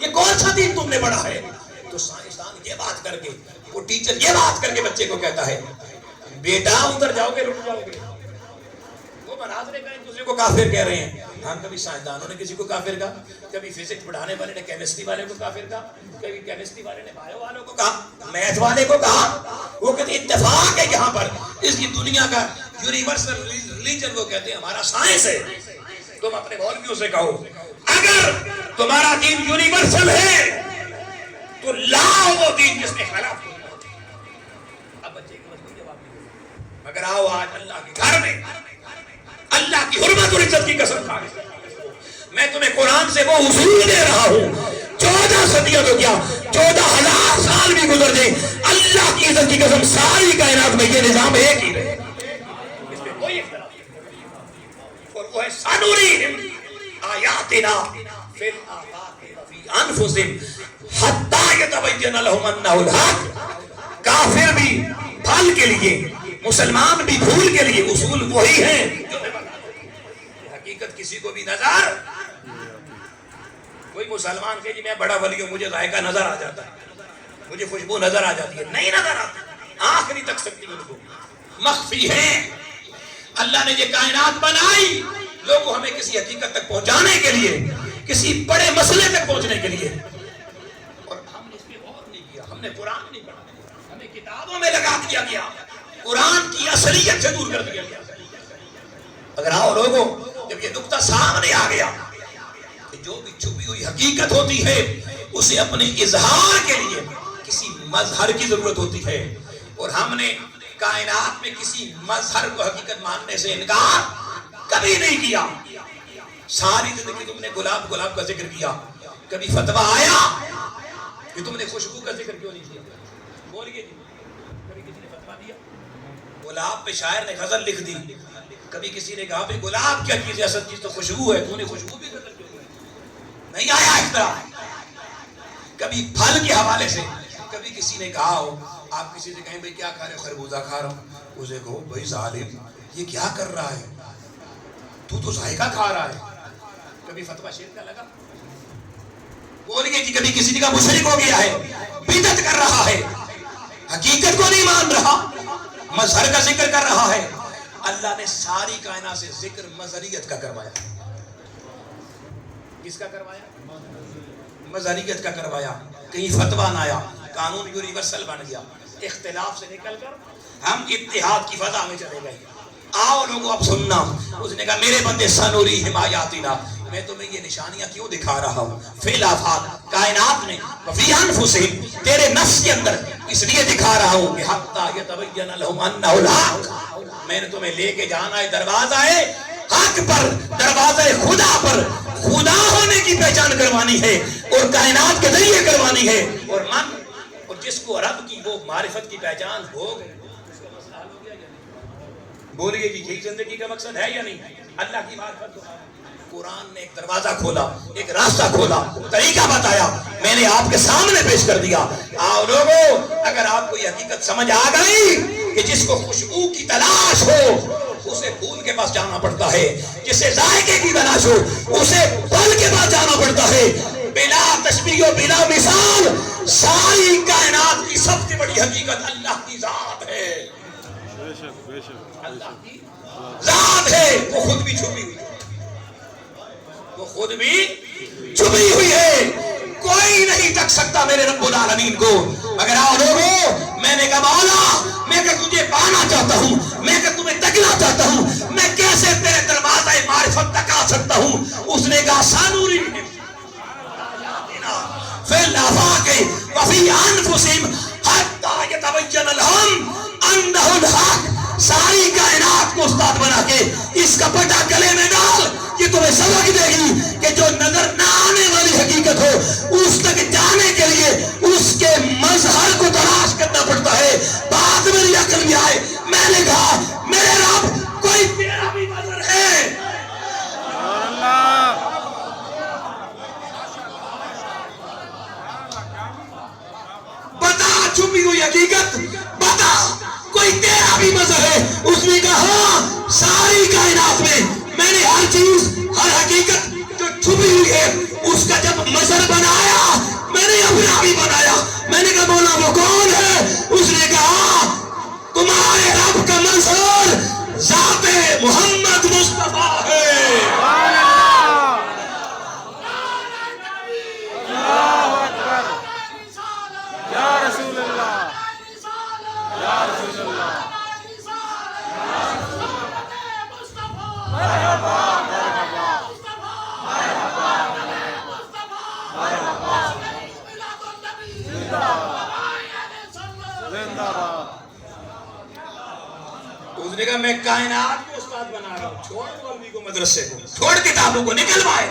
یہ کون سا دین تم نے پڑھا ہے؟ تو سائنسدان یہ بات کر کے، وہ ٹیچر یہ بات کر کے بچے کو کہتا ہے بیٹا ادھر جاؤ گے رک جاؤ گے۔ وہ مناظرے کا ایک دوسرے کو کافر کہہ رہے ہیں۔ ہم کبھی سائنسدانوں نے کسی کو کافر کہا، کبھی فزکس پڑھانے والے نے کیمسٹری والے کو کافر کہا، کبھی کیمسٹری والے نے بایو والوں کو کہا، میتھ والے کو کہا۔ وہ کہتے ہیں اتفاق ہے یہاں پر، اس کی دنیا کا یونیورسل ریلیجن وہ کہتے ہیں ہمارا سائنس ہے۔ تم اپنے مولویوں سے کہو اگر تمہارا دین یونیورسل ہے تو لاؤ وہ دین جس میں خلاف ہو۔ اب بچے کا مضمون جواب نہیں دے، مگر آؤ آج اللہ کے گھر میں اللہ کی حرمت اور عزت کی قسم کھا کے میں تمہیں قرآن سے وہ اصول دے رہا ہوں 14 صدیوں تو کیا 14,000 سال بھی گزر جائیں، اللہ کی عزت کی قسم ساری کائنات میں یہ نظام ایک ہی رہے۔ وہ ہے سنوریہم آیاتنا فی الآفاق وفی انفسہم حتی یتبین لہم انہ الحق. کافر بھی پھل کے لیے، مسلمان بھی پھول کے لیے، اصول وہی ہیں جو میں بتا دوں. حقیقت کسی کو بھی نظر، کوئی مسلمان کہ جی میں بڑا ولی ہوں مجھے ذائقہ نظر آ جاتا ہے، مجھے خوشبو نظر آ جاتی ہے، نہیں نظر آتی، آنکھ نہیں تک سکتی ان کو، مخفی ہیں. اللہ نے یہ کائنات بنائی لوگوں ہمیں کسی حقیقت تک پہنچانے کے لیے، کسی بڑے مسئلے تک پہنچنے کے لیے، اور ہم نے اس پہ غور نہیں کیا. ہم نے قرآن نہیں پڑھا، ہمیں کتابوں میں لگا دیا گیا، قرآن کی اصلیت سے دور کر دیا گیا. اگر آؤ لوگوں جب یہ نقطہ سامنے آ گیا کہ جو بھی چھپی ہوئی حقیقت ہوتی ہے اسے اپنے اظہار کے لیے کسی مظہر کی ضرورت ہوتی ہے، اور ہم نے کائنات میں کسی مظہر کو حقیقت ماننے سے انکار کبھی نہیں کیا. ساری زندگی تم نے گلاب گلاب کا ذکر کیا، کبھی فتویٰ آیا کہ تم نے خوشبو کا ذکر کیوں نہیں کیا؟ بولیے جی، کبھی کسی نے فتویٰ دیا؟ گلاب پہ شاعر نے غزل لکھ دی، کبھی کسی نے کہا بھئی گلاب کیا چیز ہے، اصل چیز تو خوشبو ہے، تو نے خوشبو بھی غزل کیوں کی؟ نہیں آیا اختراع. کبھی پھل کے حوالے سے کبھی کسی نے کہا ہو، آپ کسی سے کہیں بھئی کیا کھا رہے ہو؟ خربوزہ کھا رہا ہوں. اسے کہو بھئی ظالم یہ کیا کر رہا ہے، تو ذائقہ کھا رہا ہے. کبھی فتویٰ شیر کا لگا؟ بولیے جی. کبھی کسی نے کہا مشرک ہو گیا ہے، بدعت کر رہا ہے، حقیقت کو نہیں مان رہا، مظہر کا ذکر کر رہا ہے. اللہ نے ساری کائنات سے ذکر مظہریت کا کروایا. کس کا کروایا؟ مظہریت کا کروایا. کہیں فتویٰ نہ آیا، قانون یونیورسل بن گیا. اختلاف سے نکل کر ہم اتحاد کی فضا میں چلے گئے. آؤ لوگوں اب سننا. اس نے کہا میرے بندے سنوریہم آیاتنا، میں تمہیں یہ نشانیاں کیوں دکھا رہا ہوں فی الآفاق، کائنات میں، وفی انفسہم، تیرے نفس کے اندر، اس لیے دکھا رہا ہوں کہ حتی یتبین لہم انہ الحق. میں نے تمہیں لے کے جانا ہے دروازہ حق پر، دروازہ خدا پر. خدا ہونے کی پہچان کروانی ہے اور کائنات کے ذریعے کروانی ہے. اور من اور جس کو رب کی وہ معرفت کی پہچان ہو گئی اس کا مسئلہ حل ہو گیا یا نہیں؟ بولیے جی یہی زندگی کا مقصد ہے یا نہیں؟ اللہ کی معرفت کو قرآن نے ایک دروازہ کھولا، ایک راستہ کھولا، طریقہ بتایا، میں نے آپ کے سامنے پیش کر دیا. آؤ لوگوں اگر آپ کو یہ حقیقت سمجھ آ گئی کہ جس کو خوشبو کی تلاش ہو اسے پھول کے پاس جانا پڑتا ہے، جسے ذائقے کی تلاش ہو اسے پھل کے پاس جانا پڑتا ہے. بلا تشبیہ و بلا مثال ساری کائنات کی سب سے بڑی حقیقت اللہ کی ذات ہے. اللہ کی ذات ہے، وہ خود بھی چھپی ہوئی ہے، وہ خود بھی چھپی ہوئی ہے. کوئی نہیں تک سکتا میرے رب العالمین کو. اگر آؤ لوگو میں نے کہا مولا میں کہ تجھے پانا چاہتا ہوں، میں کہ تمہیں تکنا چاہتا ہوں، میں کیسے تیرے دروازہ معرفت تک آ سکتا ہوں؟ اس نے کہا سنوریہم فی الآفاق وفی انفسہم حتی یتبین لہم انہ الحق. ساری کائنات کو استاد بنا کے اس کا پٹا گلے میں ڈال، یہ تمہیں سبق دے گی کہ جو نظر نہ آنے والی حقیقت ہو اس تک جانے کے لیے اس کے مظہر کو تلاش کرنا پڑتا ہے. بات میری عقل میں آئے. میں نے کہا میرے رب کوئی تیرا بھی مظہر ہے؟ بتا چھپی ہوئی حقیقت بتا، کوئی تیرا بھی مظہر ہے؟ اس نے کہا ہاں ساری کائنات میں نے ہر چیز، ہر حقیقت جو چھپی ہوئی ہے اس کا جب مظہر بنایا میں نے اپنا بھی بنایا. میں نے کہا مولا وہ کون ہے؟ اس نے کہا تمہارے رب کا مظہر ذات محمد مصطفیٰ ہے. اس نے کہا میں کائنات کو استاد بنا رہا ہوں. چھوڑ مولوی کو، مدرسے کو، چھوڑ کتابوں کو، نکل بھائی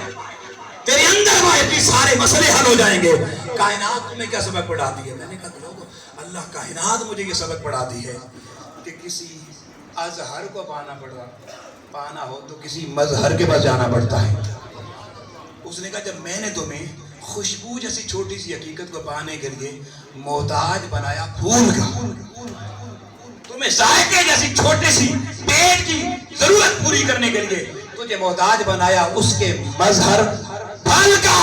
تیرے اندر بھائی سارے مسئلے حل ہو جائیں گے. کائنات تمہیں کیا سبق پڑھاتی ہے؟ میں نے کہا لوگوں اللہ کائنات مجھے یہ سبق پڑھاتی ہے کہ کسی اظہر کو پانا پڑا پانا ہو تو کسی مظہر کے پاس جانا پڑتا ہے. اس نے کہا جب میں نے تمہیں خوشبو جیسی چھوٹی سی حقیقت کو پانے کے لیے محتاج بنایا پھول کا, تمہیں ذائقے جیسی چھوٹی سی پیٹ کی ضرورت پوری کرنے کے لیے تجھے محتاج بنایا اس کے مظہر پھل کا,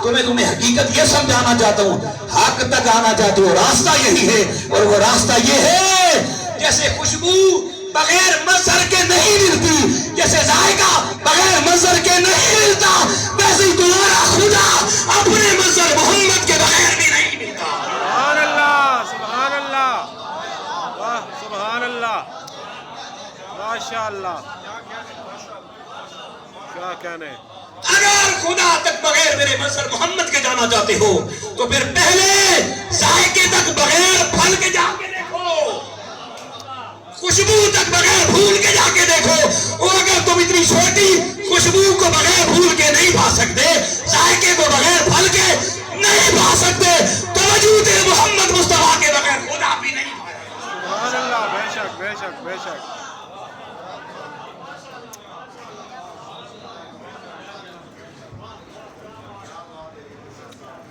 تمہیں حقیقت یہ سمجھانا چاہتا ہوں, حق تک آنا چاہتا ہوں, راستہ یہی ہے, اور وہ راستہ یہ ہے جیسے خوشبو بغیر مظہر کے نہیں ملتی, جیسے ذائقہ بغیر مظہر کے نہیں ملتا, ویسے ہی تمہارا خدا اپنے مظہر محمد کے بغیر بھی نہیں ملتا. سبحان اللہ, سبحان اللہ, واہ سبحان اللہ, ماشاء اللہ, کیا کہنے. اگر خدا تک بغیر میرے مظہر محمد کے جانا چاہتے ہو تو پھر پہلے ذائقے تک بغیر پھل کے جا کے دیکھو, خوشبو تک بغیر پھول کے جا کے دیکھو. اور اگر تم اتنی چھوٹی خوشبو کو بغیر پھول کے نہیں پا سکتے, ذائقے کو بغیر پھل کے نہیں پا سکتے, تو وجود محمد مصطفیٰ کے بغیر خدا بھی نہیں پایا. سبحان اللہ, بے شک بے شک بے شک.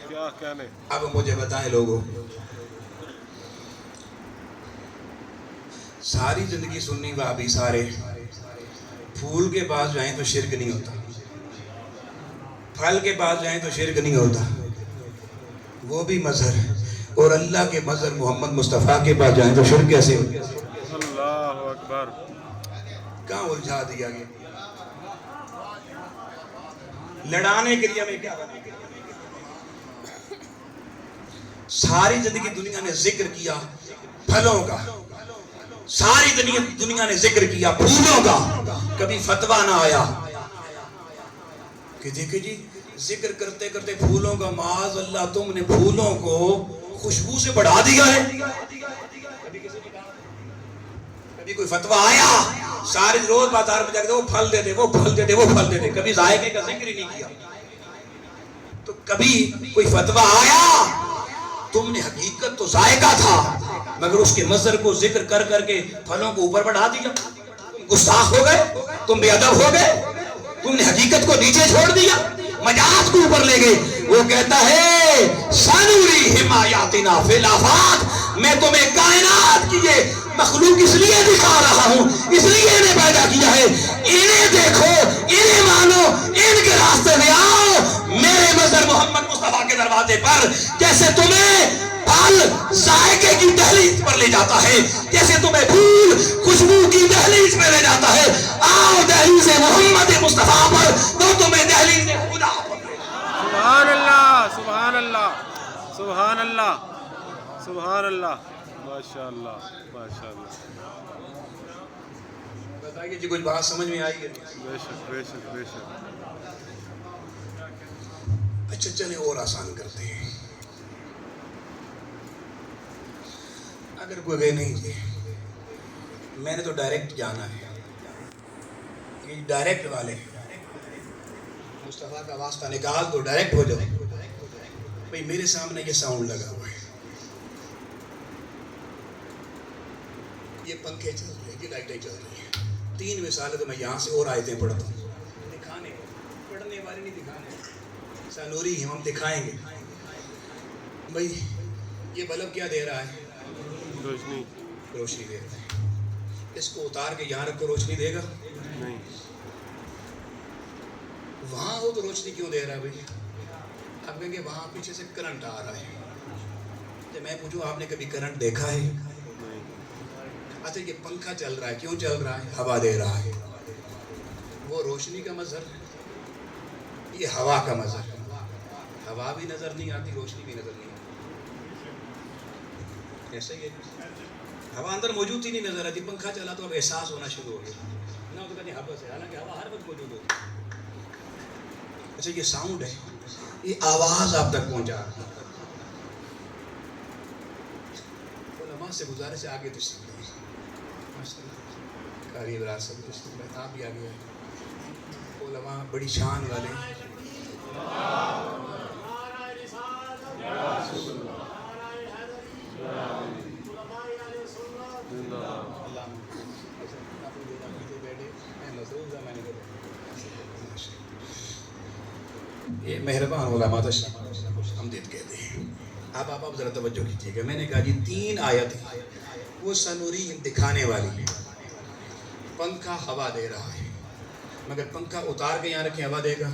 کیا کہنے. اب مجھے بتائیں لوگوں, ساری زندگی سنی وہابی سارے پھول کے پاس جائیں تو شرک نہیں ہوتا, پھل کے پاس جائیں تو شرک نہیں ہوتا, وہ بھی مظہر, اور اللہ کے مظہر محمد مصطفیٰ کے پاس جائیں تو شرک کیسے ہوتا. اللہ اکبر. کہاں الجھا دیا گیا, لڑانے کے لیے ہمیں کیا کرنا. ساری زندگی دنیا نے ذکر کیا پھلوں کا, ساری دنیا نے ذکر کیا پھولوں کا, کبھی فتویٰ نہ آیا کہ دیکھیں جی ذکر کرتے کرتے پھولوں کا, معاذ اللہ تم نے پھولوں کو خوشبو سے بڑھا دیا ہے. کبھی کوئی فتویٰ آیا, سارے روز بازار میں جا کے وہ پھل دے دے, وہ پھل دے دے, وہ پھل دے دے, کبھی ذائقے کا ذکر ہی نہیں کیا. تو کبھی کوئی فتویٰ آیا, تم نے حقیقت تو ذائقہ تھا مگر اس کے مظہر کو ذکر کر کر کے پھلوں کو اوپر بڑھا دیا. گستاخ ہو گئے, تم بے ادب ہو گئے, تم نے حقیقت کو نیچے چھوڑ دیا, مجاز کو اوپر لے گئے. وہ کہتا ہے سنوری حمایاتنا فی الآفاق, میں تمہیں کائنات کی یہ مخلوق اس لیے دکھا رہا ہوں, اس لیے انہیں پیدا کیا ہے, انہیں دیکھو, انہیں مانو, ان کے راستے میں آؤ میرے مظہر محمد مصطفیٰ کے دروازے پر. جیسے تمہیں پھل ذائقے کی دہلیز پر لے جاتا ہے, جیسے تمہیں پھول خوشبو کی دہلیز پہ لے جاتا ہے, آؤ دہلیز محمد مصطفیٰ پر, تو تمہیں دہلیز خدا پر. سبحان اللہ, سبحان اللہ, سبحان اللہ, سبحان اللہ, ماشاء اللہ, ماشاء اللہ. بتائیے جی کچھ بات سمجھ میں آئی ہے؟ بے شک بے شک بے شک. اچھا چلیں اور آسان کرتے ہیں. اگر کوئی گئے نہیں جی میں نے تو ڈائریکٹ جانا ہے, یہ ڈائریکٹ والے مصطفیٰ کا واسطہ نکال تو ڈائریکٹ ہو جاؤ. بھئی میرے سامنے یہ ساؤنڈ لگا ہوا ہے, یہ پنکھے چل رہے ہیں, یہ لائٹیں چل رہی ہیں, 3 مثالیں تو میں یہاں سے اور آیتیں پڑھتا ہوں, دکھانے پڑھنے والے نہیں دکھانے, سانوری ہم دکھائیں گے. بھئی یہ بلب کیا دے رہا ہے؟ روشنی, روشنی دے رہا ہے. اس کو اتار کے یہاں رکھ تو روشنی دے گا نہیں. وہاں ہو تو روشنی کیوں دے رہا ہے بھئی؟ آپ کہیں گے وہاں پیچھے سے کرنٹ آ رہا ہے. تو میں پوچھوں آپ نے کبھی کرنٹ دیکھا ہے؟ اچھا یہ پنکھا چل رہا ہے, کیوں چل رہا ہے؟ ہوا دے رہا ہے. وہ روشنی کا مظہر, یہ ہوا کا مظہر. ہوا بھی نظر نہیں آتی, روشنی بھی نظر نہیں آتی. ایسا ہی ہے, ہوا اندر موجود ہی نہیں نظر آتی, پنکھا چلا تو اب احساس ہونا شروع ہو گیا نہ, تو کہتے ہیں ہوا سے, حالانکہ ہوا ہر وقت موجود ہوتی ہے. اچھا یہ ساؤنڈ ہے, یہ آواز آپ تک پہنچا رہا ہے. علماء سے گزارش ہے آگے تشریف لائیں. قاری وراثت تشریف لائیں, آپ بھی آگے آئیں. علماء بڑی شان والے, یہ مہربان علماء حمدید کہتے ہیں. اب آپ ذرا توجہ کیجیے گا. میں نے کہا جی 3 آیت وہ سنوریم دکھانے والی. پنکھا ہوا دے رہا ہے مگر پنکھا اتار کے یہاں رکھیں ہوا دے گا,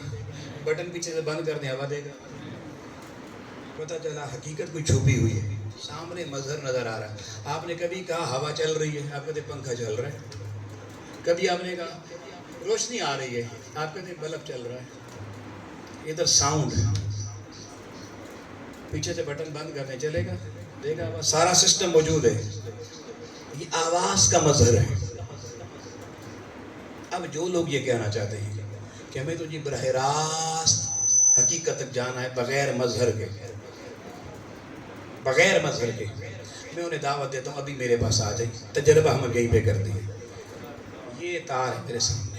بٹن پیچھے سے بند کر دیں ہوا دے گا. پتہ چلا حقیقت کوئی چھپی ہوئی ہے, سامنے مظہر نظر آ رہا ہے. آپ نے کبھی کہا ہوا چل رہی ہے, آپ کہتے پنکھا چل رہا ہے. کبھی آپ نے کہا روشنی آ رہی ہے, آپ کہتے بلب چل رہا ہے. ادھر ساؤنڈ ہے, پیچھے سے بٹن بند کرنے چلے گا, دے گا آواز, سارا سسٹم موجود ہے. یہ آواز کا مظہر ہے. اب جو لوگ یہ کہنا چاہتے ہیں کہ ہمیں تو جی براہ راست حقیقت تک جانا ہے بغیر مظہر کے, بغیر مظہر کے, میں انہیں دعوت دیتا ہوں ابھی میرے پاس آ جائیں, تجربہ ہم یہیں پہ کر دیں. یہ تار ہے میرے سامنے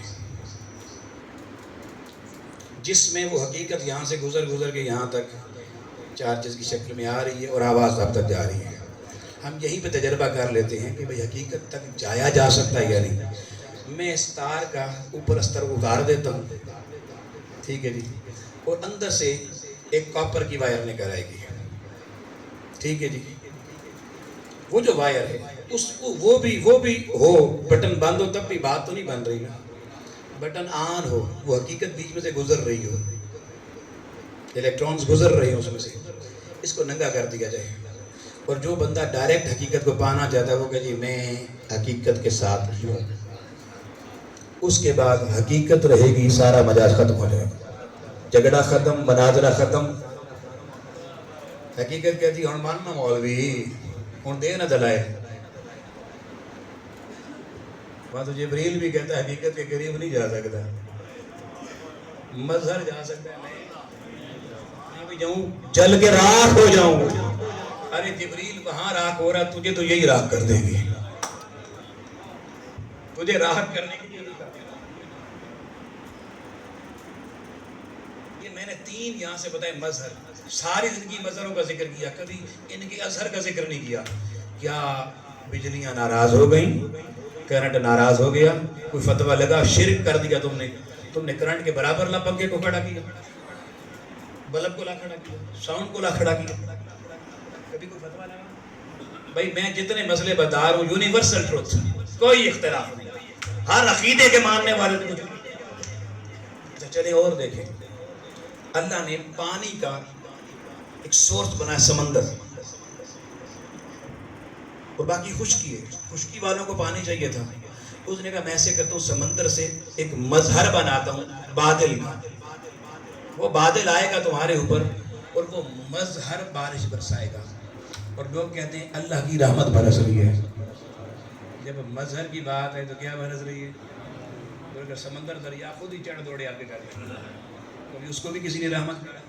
جس میں وہ حقیقت یہاں سے گزر کے یہاں تک چارجز کی شکل میں آ رہی ہے اور آواز اب تک جا رہی ہے. ہم یہیں پہ تجربہ کر لیتے ہیں کہ بھئی حقیقت تک جایا جا سکتا ہے یا نہیں. میں اس تار کا اوپر استر اتار دیتا ہوں, ٹھیک ہے جی, اور اندر سے ایک کاپر کی وائر نکل آئے گی, ٹھیک ہے جی. وہ جو وائر ہے اس کو وہ بھی ہو, بٹن بند ہو تب بھی بات تو نہیں بن رہی نا. بٹن آن ہو, وہ حقیقت بیچ میں سے گزر رہی ہو, الیکٹرونز گزر رہے ہیں اس میں سے, اس کو ننگا کر دیا جائے. اور جو بندہ ڈائریکٹ حقیقت کو پانا چاہتا ہے وہ کہ جی میں حقیقت کے ساتھ ہوں, اس کے بعد حقیقت رہے گی, سارا مجاز ختم ہو جائے گا, جھگڑا ختم, مناظرہ ختم. حقیقت کہتی ہوں ماننا مولوی ہوں دے نہ دلائے. وہاں تو جبریل بھی کہتا ہے حقیقت کے قریب نہیں جا سکتا, مظہر جا سکتا ہے. میں بھی جاؤں جل کے راکھ ہو جاؤں. ارے جبریل وہاں راکھ ہو رہا, تجھے تو یہی راکھ کر دیں گے, تجھے راحت کرنے کے لیے. یہ میں نے 3 یہاں سے بتائے مظہر. ساری زندگی مظہروں کا ذکر کیا, کبھی ان کے اظہر کا ذکر نہیں کیا. کیا بجلیاں ناراض ہو گئیں, کرنٹ ناراض ہو گیا, کوئی فتویٰ لگا, شرک کر دیا تم نے کرنٹ کے برابر لا پنکھے کو کھڑا کیا, بلب کو لا کھڑا کیا, ساؤنڈ کو لا کھڑا کیا. کبھی کوئی فتویٰ لگا؟ بھائی میں جتنے مسئلے بتا رہا ہوں یونیورسل ٹروتھ, کوئی اختلاف نہیں, ہر عقیدے کے ماننے والے کو. چلے اور دیکھیں, اللہ نے پانی کا ایک سورس بنایا سمندر, اور باقی خشکی ہے, خشکی والوں کو پانی چاہیے تھا. اس نے کہا میں ایسے کرتا ہوں سمندر سے ایک مظہر بناتا ہوں بادل کا, وہ بادل آئے گا تمہارے اوپر اور وہ مظہر بارش برسائے گا. اور لوگ کہتے ہیں اللہ کی رحمت برس رہی ہے. جب مظہر کی بات ہے تو کیا برس رہی ہے؟ تو اگر سمندر دریا خود ہی چڑھ دوڑے آگے کر دیں, کبھی اس کو بھی کسی نے رحمت کیا؟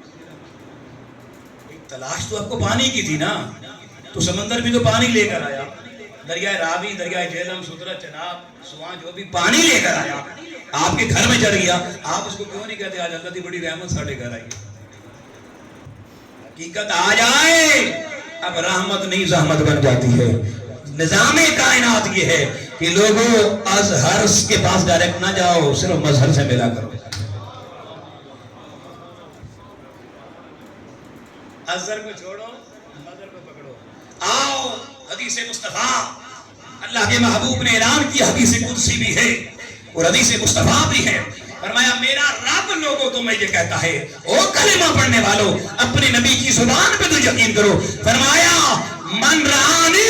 تلاش تو آپ کو پانی کی تھی نا, تو سمندر بھی تو پانی لے کر آیا. دریائے راوی, دریائے جہلم, سترا, چناب, سواں, جو بھی پانی لے کر آیا آپ کے گھر میں چڑھ گیا. آپ اس کو کیوں نہیں کہتے آج اللہ کی بڑی رحمت ساڑھے گھر آئی؟ حقیقت آ جائے اب رحمت نہیں زحمت بن جاتی ہے. نظام کائنات یہ ہے کہ لوگوں ازہر کے پاس ڈائریکٹ نہ جاؤ, صرف مظہر سے ملا کرو. ازہر کو چھوڑو, مظہر کو پکڑو. آؤ حدیث مصطفیٰ, اللہ کے محبوب نے اعلان کیا, حدیث قدسی بھی ہے اور حدیث مصطفیٰ بھی ہے. فرمایا میرا رب لوگوں کو میں یہ کہتا ہے, او کلمہ پڑھنے والوں اپنے نبی کی زبان پہ تو یقین کرو. فرمایا من رانی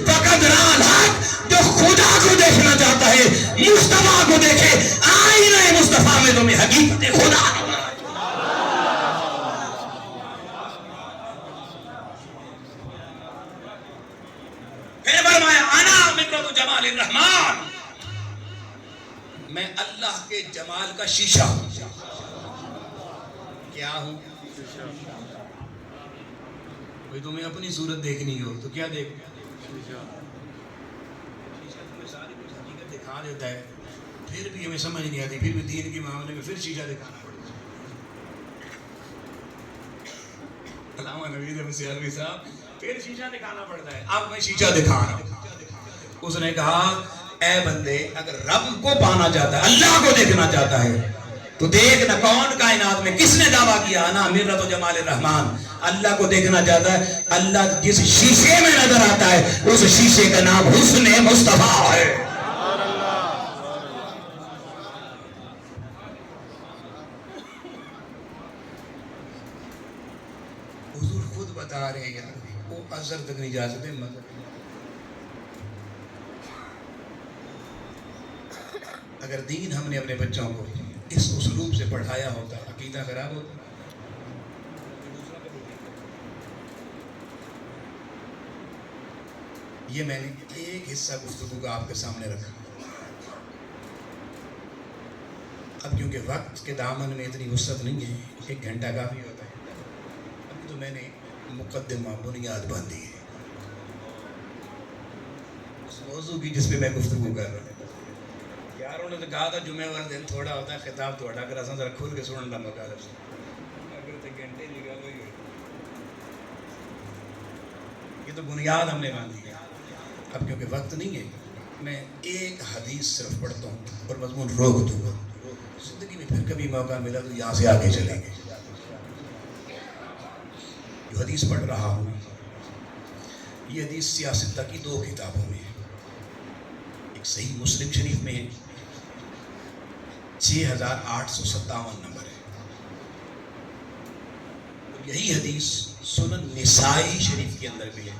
فقد رأى الحق, جو خدا کو دیکھنا چاہتا ہے مصطفیٰ کو دیکھے. آئینہ مصطفیٰ میں تمہیں حقیقت خدا. پھر فرمایا انا مقرۃ جمال الرحمن, میں اللہ کے جمال کا شیشہ ہوں. کیا ہوں؟ بھئی تمہیں اپنی صورت دیکھنی ہو تو کیا دیکھ؟ شیشہ تمہیں ساری کچھ حقیقت دکھا دیتا ہے, پھر بھی ہمیں سمجھ نہیں آتی, پھر بھی دین کے معاملے میں پھر شیشہ دکھانا پڑتا ہے. علامہ نوید احمد سیالوی صاحب, پھر شیشہ دکھانا پڑتا ہے. اب میں شیشہ دکھانا. اس نے کہا اے بندے, اگر رب کو پانا چاہتا ہے, اللہ کو دیکھنا چاہتا ہے, تو دیکھنا کون کائنات میں کس نے دعویٰ کیا انا مرت و جمال الرحمن. اللہ کو دیکھنا چاہتا ہے. اللہ جس شیشے میں نظر آتا ہے اس شیشے کا نام حسن مصطفیٰ ہے. حضور خود بتا رہے ہیں یار وہ ازر تک نہیں جا سکتے. اگر دین ہم نے اپنے بچوں کو اس اسلوب سے پڑھایا ہوتا عقیدہ خراب ہوتا. یہ میں نے ایک حصہ گفتگو کا آپ کے سامنے رکھا. اب کیونکہ وقت کے دامن میں اتنی وسعت نہیں ہے 1 گھنٹہ کافی ہوتا ہے. ابھی تو میں نے مقدمہ بنیاد باندھی ہے اس موضوع کی جس پہ میں گفتگو کر رہا ہوں. یاروں نے تو کہا تھا جمعہ والا دن تھوڑا ہوتا ہے خطاب تھوڑا کر اساں ذرا کھل کے سنن دا موقع لے اگر تے گھنٹے دی گل ہوئی. یہ تو بنیاد ہم نے باندھی ہے. اب کیونکہ وقت نہیں ہے میں ایک حدیث صرف پڑھتا ہوں اور مضمون روک دوں گا. زندگی میں پھر کبھی موقع ملا تو یہاں سے آگے چلیں گے. جو حدیث پڑھ رہا ہوں یہ حدیث سیاستہ کی 2 کتابوں میں ہے. ایک صحیح مسلم شریف میں ہے 6857 نمبر ہے. اور یہی حدیث سنن نسائی شریف کے اندر بھی ہے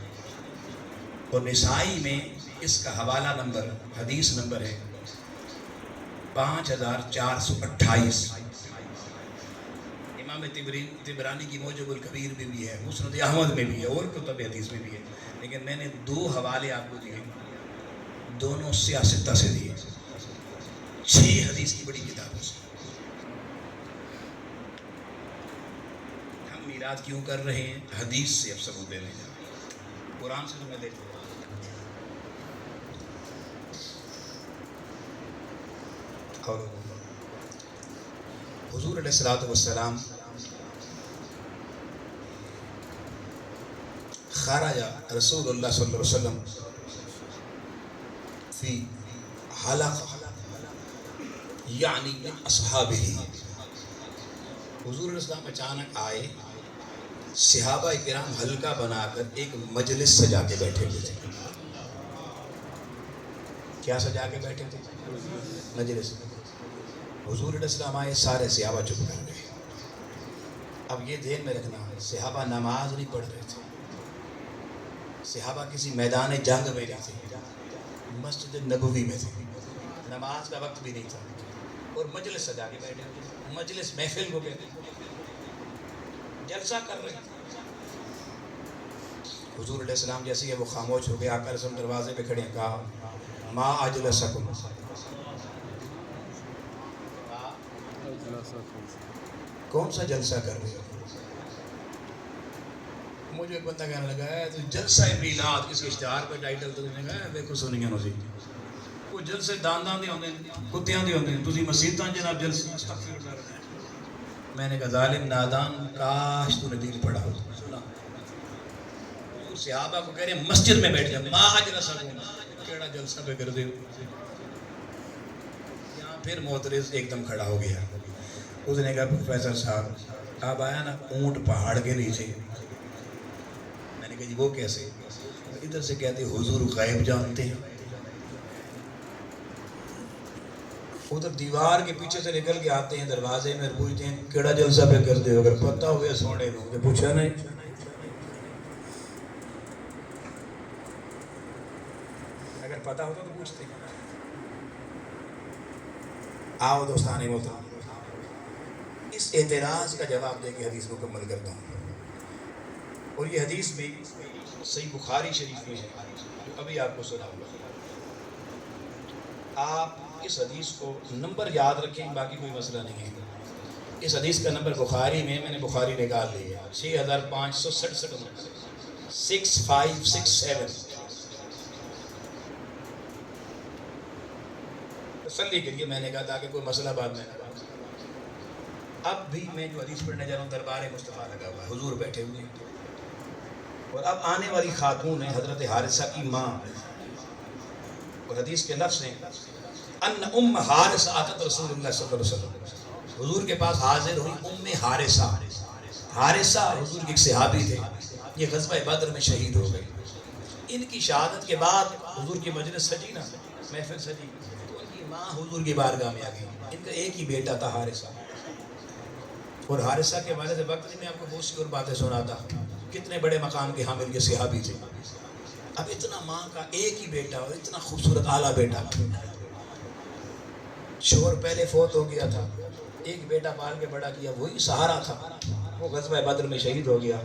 اور نسائی میں اس کا حوالہ نمبر حدیث نمبر ہے 5428. امام طبرانی کی موجب الکبیر میں بھی ہے مسند احمد میں بھی ہے اور کتب حدیث میں بھی ہے. لیکن میں نے 2 حوالے آپ کو دیے دونوں سیاستہ سے دیے 6 حدیث کی بڑی کتابوں سے. ہم میراث کیوں کر رہے ہیں حدیث سے اب ثبوت دینے جا رہے ہیں. قرآن سے تو میں دیکھ رہا ہوں. حضور علیہ الصلوۃ والسلام خرج رسول اللہ صلی اللہ علیہ وسلم فی حلق یعنی اصحابہ. حضور علیہ السلام اچانک آئے. صحابہ کرام حلقہ بنا کر ایک مجلس سجا کے بیٹھے ہوئے تھے. کیا سجا کے بیٹھے تھے؟ مجلس. حضور علیہ السلام آئے سارے صحابہ چپ کر گئے. اب یہ دھیان میں رکھنا صحابہ نماز نہیں پڑھ رہے تھے. صحابہ کسی میدان جنگ میں نہیں تھے مسجد نبوی میں تھے. نماز کا وقت بھی نہیں تھا اور مجلس سجا کے بیٹھے. مجلس محفل کو کہتے ہیں جلسہ کر رہے ہیں. حضور علیہ السلام جیسے وہ خاموش ہو گئے آ کر ہم دروازے پہ کھڑے ہیں کہا ما اجلسکم. کون سا جلسہ کر رہے ہو؟ مجھے ایک بندہ کہنے لگا ہے تو جلسہ میلاد کس کے اشتہار پہ ٹائٹل تو نے کہا دیکھو سنیے نوزی وہ جلسے دانداں دے ہوندے کتیاں دے ہوندے تسی مسجداں جناب جلسے استغفر اللہ. میں نے کہا ظالم نادان کاش تو نے دین پڑھا ہو. سنا صحابہ کو کہہ رہے ہیں مسجد میں بیٹھ جا ما اجلسکم کیڑا جلسہ پہ کر دے. یہاں پھر معترض ایک دم کھڑا ہو گیا. اس نے کہا پروفیسر صاحب آپ آیا نا اونٹ پہاڑ کے نیچے. میں نے کہا جی وہ کیسے؟ ادھر سے کہتے حضور غیب جانتے ہیں. ادھر دیوار کے پیچھے سے نکل کے آتے ہیں دروازے میں پوچھتے ہیں کیڑا جلسہ پہ کر دے. اگر پتہ ہوئے سونے لوں کہ پوچھا نہیں. اگر پتہ ہوتا تو پوچھتے. آؤ دوستانے محترم اس اعتراض کا جواب دے کے حدیث مکمل کرتا ہوں. اور یہ حدیث بھی صحیح بخاری شریف میں ہے. ابھی آپ کو سناؤں گا. آپ اس حدیث کو نمبر یاد رکھیں باقی کوئی مسئلہ نہیں ہے. اس حدیث کا نمبر بخاری میں نے بخاری نکال لیا 6567 6567. تسلی کریے میں نے کہا تاکہ کوئی مسئلہ بعد میں نہ. اب بھی میں جو حدیث پڑھنے جا رہا ہوں دربار مصطفیٰ لگا ہوا ہے. حضور بیٹھے ہوئے ہیں اور اب آنے والی خاتون ہے حضرت حارثہ کی ماں. اور حدیث کے لفظ ہیں ان ام حارثہ آتت رسول اللہ صلی اللہ علیہ وسلم. حضور کے پاس حاضر ہوئی ام حارثہ. حارثہ حضور کے ایک صحابی تھے، یہ غزوہ بدر میں شہید ہو گئے. ان کی شہادت کے بعد حضور کی مجلس سجی نا، محفل سجی، تو ان کی ماں حضور کی بارگاہ میں آ گئی. ان کا ایک ہی بیٹا تھا حارثہ، اور حارثہ کے والد بکر میں آپ کو بہت سی اور باتیں سناتا، کتنے بڑے مقام کے حامل یہ صحابی تھے. اب اتنا ماں کا ایک ہی بیٹا اور اتنا خوبصورت اعلیٰ بیٹا، شوہر پہلے فوت ہو گیا تھا، ایک بیٹا پال کے بڑا کیا، وہی سہارا تھا، وہ غزوہ بدر میں شہید ہو گیا.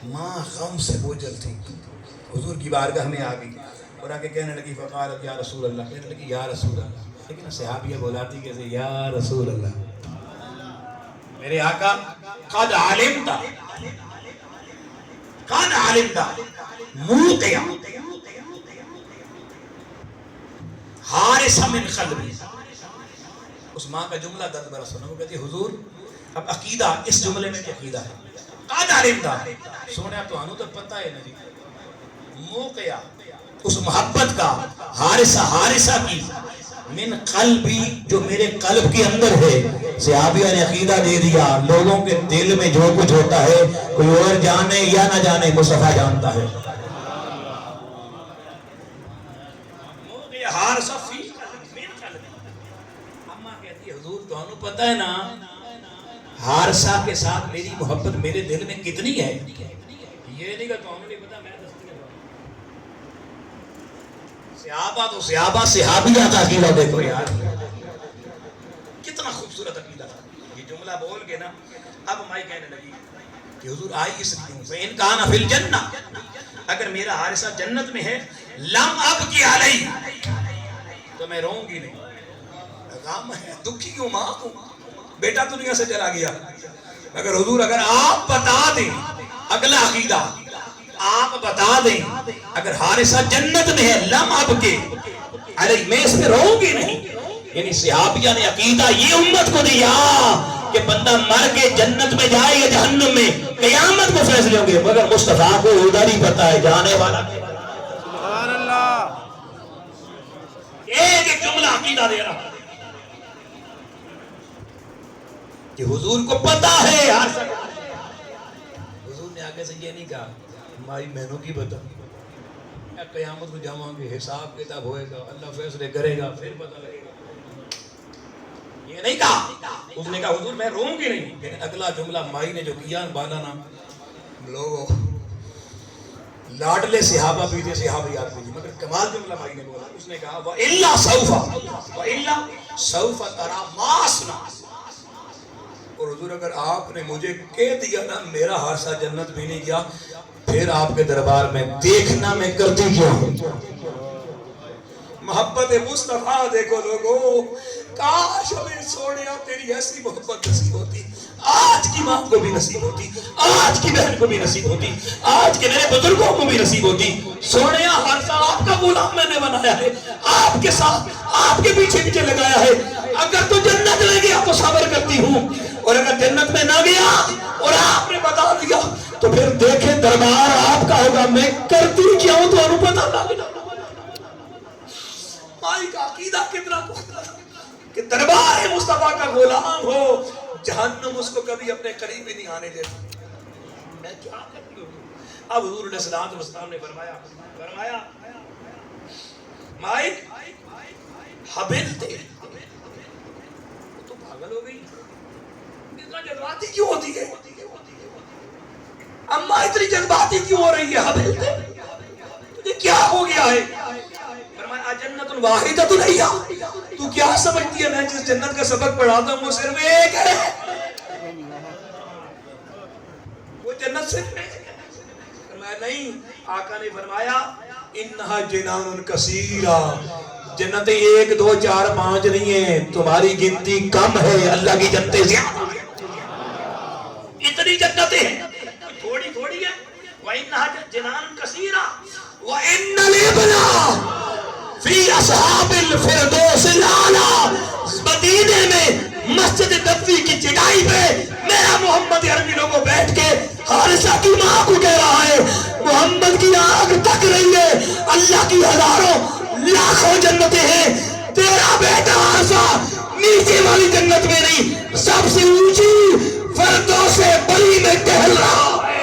ماں غم سے بوجھل تھی، حضور کی بارگاہ میں آ گئی اور آ کے کہنے لگی فقالت یا رسول اللہ، کہنے لگی یا رسول اللہ. لیکن صحابیہ بولاتی کیسے یا رسول اللہ، میرے آقا قد علمتا قد علمتا موقع حارثہ من قلبی. اس ماں کا جملہ درد برا سنا، وہ کہتی حضور اب عقیدہ، اس جملے میں عقیدہ ہے. قد علمتا، سونے تو انو تو پتہ ہے نا جی، موقع اس محبت کا، حارثہ کی، من قلبی جو میرے قلب کے اندر ہے. صحابیہ نے عقیدہ دے دیا، لوگوں کے دل میں جو کچھ ہوتا ہے کوئی اور جانے یا نہ جانے، مصطفیٰ جانتا ہے. حارثہ فی من قلبی. اماں کہتی ہے حضور تو انو پتہ ہے نا حارثہ کے ساتھ میری محبت میرے دل میں کتنی ہے. یہ نہیں کہ تو انو نہیں پتا، میں صحابہ تو صحابیہ کا عقیدہ دیکھو یار، کتنا خوبصورت عقیدہ تھا. یہ جملہ بول کے نا اب مائی کہنے لگی کہ حضور آئی اس لیے فَإِنْ كَانَ فِي الْجَنَّةِ، اگر میرا حارثہ جنت میں ہے، لم ابکی علیہ، تو میں روؤں گی نہیں. غم ہے، دکھی کیوں ماں کو، بیٹا دنیا سے چلا گیا. اگر حضور اگر آپ بتا دیں اگلا عقیدہ، آپ بتا دیں اگر حارثہ جنت میں ہے، لم ابکی علیہ، میں اس پہ روؤں گی نہیں. یعنی صحابیہ نے عقیدہ یہ امت کو دیا کہ بندہ مر کے جنت میں جائے یا جہنم میں، قیامت کو فیصلے ہوں گے، مگر مصطفیٰ کو ادھر ہی پتا ہے جانے والا. سبحان اللہ. ایک جملہ عقیدہ دے رہا کہ حضور کو پتا ہے. حضور نے آگے سے یہ نہیں کہا ہماری مہنوں کی بتا، قیامت کو جاؤں گے، حساب کتاب ہوئے گا، اللہ فیصلے کرے گا، پھر پتہ لگے گا. یہ نہیں کہا. اس نے کہا حضور میں روؤں گی نہیں. لیکن اگلا جملہ مائی نے جو کیا بالا نا، لوگوں لاڈلے صحابہ بھی تھے، صحابیات بھی تھے، مگر کمال جملہ مائی نے بولا. اس نے کہا وَإِلَّا سَوْفَ تَرَى مَا أَصْنَعُ. اور حضور اگر آپ نے مجھے کہہ دیا نا میرا حارثہ جنت بھی نہیں گیا، پھر آپ کے دربار میں دیکھنا میں کرتی کیا ہوں. محبت مصطفیٰ دیکھو لوگوں، کاش ہمیں سوڑیا تیری ایسی محبت نصیب ہوتی، آج کی ماں کو بھی نصیب ہوتی، آج کی بہن کو بھی نصیب ہوتی، آج کے میرے بزرگوں کو بھی نصیب ہوتی. سوڑیا حارثہ آپ کا غلام میں نے بنایا ہے، آپ کے ساتھ آپ کے پیچھے پیچھے لگایا ہے. اگر تو جنت میں گیا تو صبر کرتی ہوں، اور اگر جنت میں نہ گیا اور آپ نے بتا دیا تو پھر دیکھیں دربار آپ کا ہوگا، میں کرتی کیا ہوں تو انہوں پتا لگا. مائی کا عقیدہ کتنا پختہ تھا کہ دربار مصطفیٰ کا غلام ہو، جہنم اس کو کبھی اپنے قریب بھی نہیں آنے دیتا. میں کیا کرتی ہوں. اب حضور علیہ السلام نے فرمایا مائی حبل تھے تو پاگل ہو گئی، اتنا جذباتی کیوں ہوتی ہے، اماں اتنی جذباتی کیوں ہو رہی ہے. حبل تھے تجھے کیا ہو گیا ہے. فرمایا جنت واحدۃ نہیں، تو کیا سمجھتی ہے میں جس جنت کا سبق پڑھاتا ہوں وہ صرف ایک ہے، وہ جنت صرف ایک ہے. فرمایا نہیں، آقا نے فرمایا انہا جنان کثیرہ، جنتیں 1 2 4 5 نہیں ہیں، تمہاری گنتی کم ہے، اللہ کی جنتیں زیادہ ہیں. اتنی جنتیں ہیں، تھوڑی تھوڑی ہے. وَإِنَّهَا جِنَانٌ كَثِيرٌ وَإِنَّ الْإِبْلَ فی اصحاب الفردوس الاعلی. مدینے میں مسجد نبوی کی چٹائی پہ میرا محمد عربی لوگوں بیٹھ کے حارثہ کی ماں کو کہہ رہا ہے محمد کی آنکھ تک رہی ہے، اللہ کی ہزاروں لاکھوں جنتیں ہیں، تیرا بیٹا حارثہ نیچے والی جنت میں نہیں، سب سے اونچی فردوس بری میں ٹہل رہا ہے۔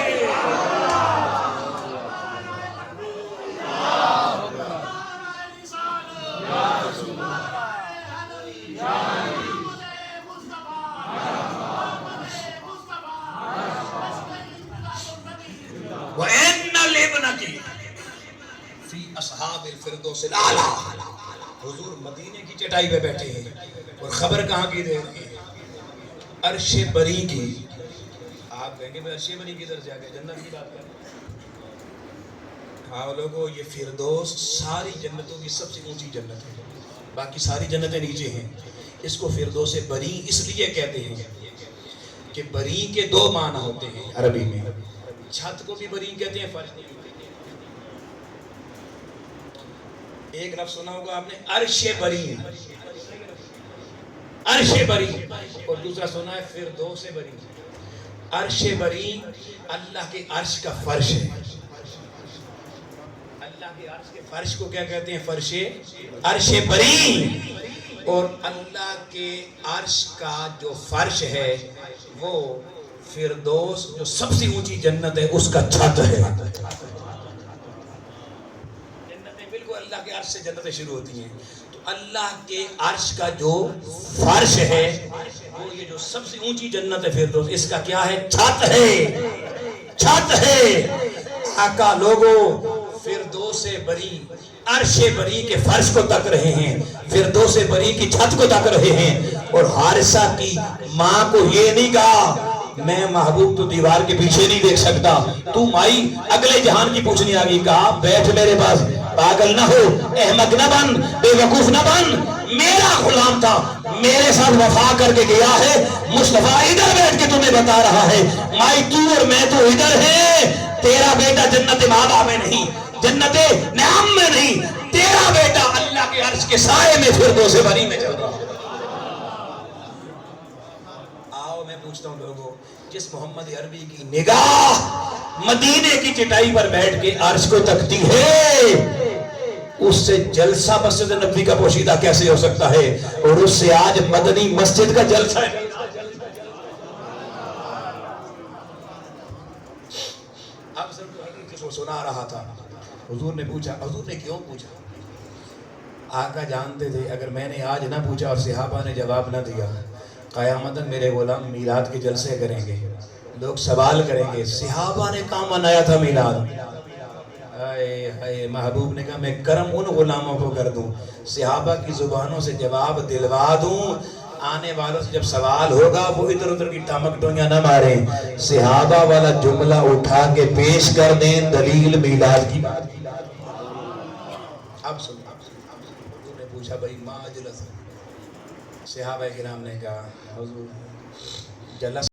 وَإِنَّ لِابْنَتِي فِي أَصْحَابِ الْفِرْدَوْسِ الْأَعْلَىٰ۔ حضور مدینے کی چٹائی پہ بیٹھے ہیں اور خبر کہاں کی دے رہی ہے؟ عرش بری کی۔ آپ کہیں گے میں عرش بری کی طرف جا کے جنت کی بات کریں؟ ہاں لوگوں، یہ فردوس ساری جنتوں کی سب سے اونچی جنت ہے، باقی ساری جنتیں نیچے ہیں۔ اس کو فردوس بری اس لیے کہتے ہیں کہ بری کے دو معنی ہوتے ہیں عربی میں، چھت کو بھی بری کہتے ہیں، فرش کو بھی کہتے ہیں۔ ایک لفظ سنا ہوگا آپ نے عرش بری، عرش بری، اور دوسرا سنا ہے فردوس بری۔ عرش بری اللہ کے عرش کا فرش ہے۔ اللہ کے عرش کے فرش کو کیا کہتے ہیں؟ فرش، عرش بری۔ اور اللہ کے عرش کا جو فرش ہے وہ فردوس جو سب سے اونچی جنت ہے اس کا چھت ہے۔ جنتیں بالکل اللہ کے عرش سے جنتیں شروع ہوتی ہیں، تو اللہ کے عرش کا جو فرش ہے وہ یہ جو سب سے اونچی جنت ہے فردوس، اس کا کیا ہے؟ چھت ہے، چھت ہے۔ آقا لوگوں فردوس بری عرش بری کے فرش کو تک رہے ہیں، فردوس بری کی چھت کو تک رہے ہیں، اور حارثہ کی ماں کو یہ نہیں کہا میں محبوب تو دیوار کے پیچھے نہیں دیکھ سکتا، تو مائی اگلے جہان کی پوچھنی آگئی، کہا بیٹھ میرے پاس، پاگل نہ ہو، احمق نہ بن، بے وقوف نہ بن، میرا غلام تھا، میرے ساتھ وفا کر کے گیا ہے، مصطفیٰ ادھر بیٹھ کے تمہیں بتا رہا ہے مائی تو اور میں تو ادھر ہیں، تیرا بیٹا جنت مالا میں نہیں، جنت نعم میں نہیں، تیرا بیٹا اللہ کے عرش کے سائے میں فردوس بری میں چل رہا ہے۔ آؤ میں پوچھتا ہوں لوگوں، جس محمد عربی کی نگاہ مدینے کی چٹائی پر بیٹھ کے عرش کو تکتی ہے، اس سے جلسہ مسجد نبوی کا پوشیدہ کیسے ہو سکتا ہے؟ اور اس سے آج مدنی مسجد کا جلسہ ہے۔ اب جس کو سنا رہا تھا، حضور نے پوچھا، حضور نے کیوں پوچھا؟ آقا جانتے تھے اگر میں نے آج نہ پوچھا اور صحابہ نے جواب نہ دیا، قیامت میرے غلام میلاد کے جلسے کریں گے، لوگ سوال کریں گے صحابہ نے کہاں منایا تھا میلاد؟ محبوب نے کہا میں کرم ان غلاموں کو کر دوں، صحابہ کی زبانوں سے جواب دلوا دوں، آنے والوں سے جب سوال ہوگا وہ ادھر ادھر کی ٹامک ٹوئیاں نہ ماریں، صحابہ والا جملہ اٹھا کے پیش کر دیں، دلیل میلاد کی بات کی۔ اب سن، حضور نے پوچھا بھائی ما جلس، صحابہ کرام نے کہا حضور جلس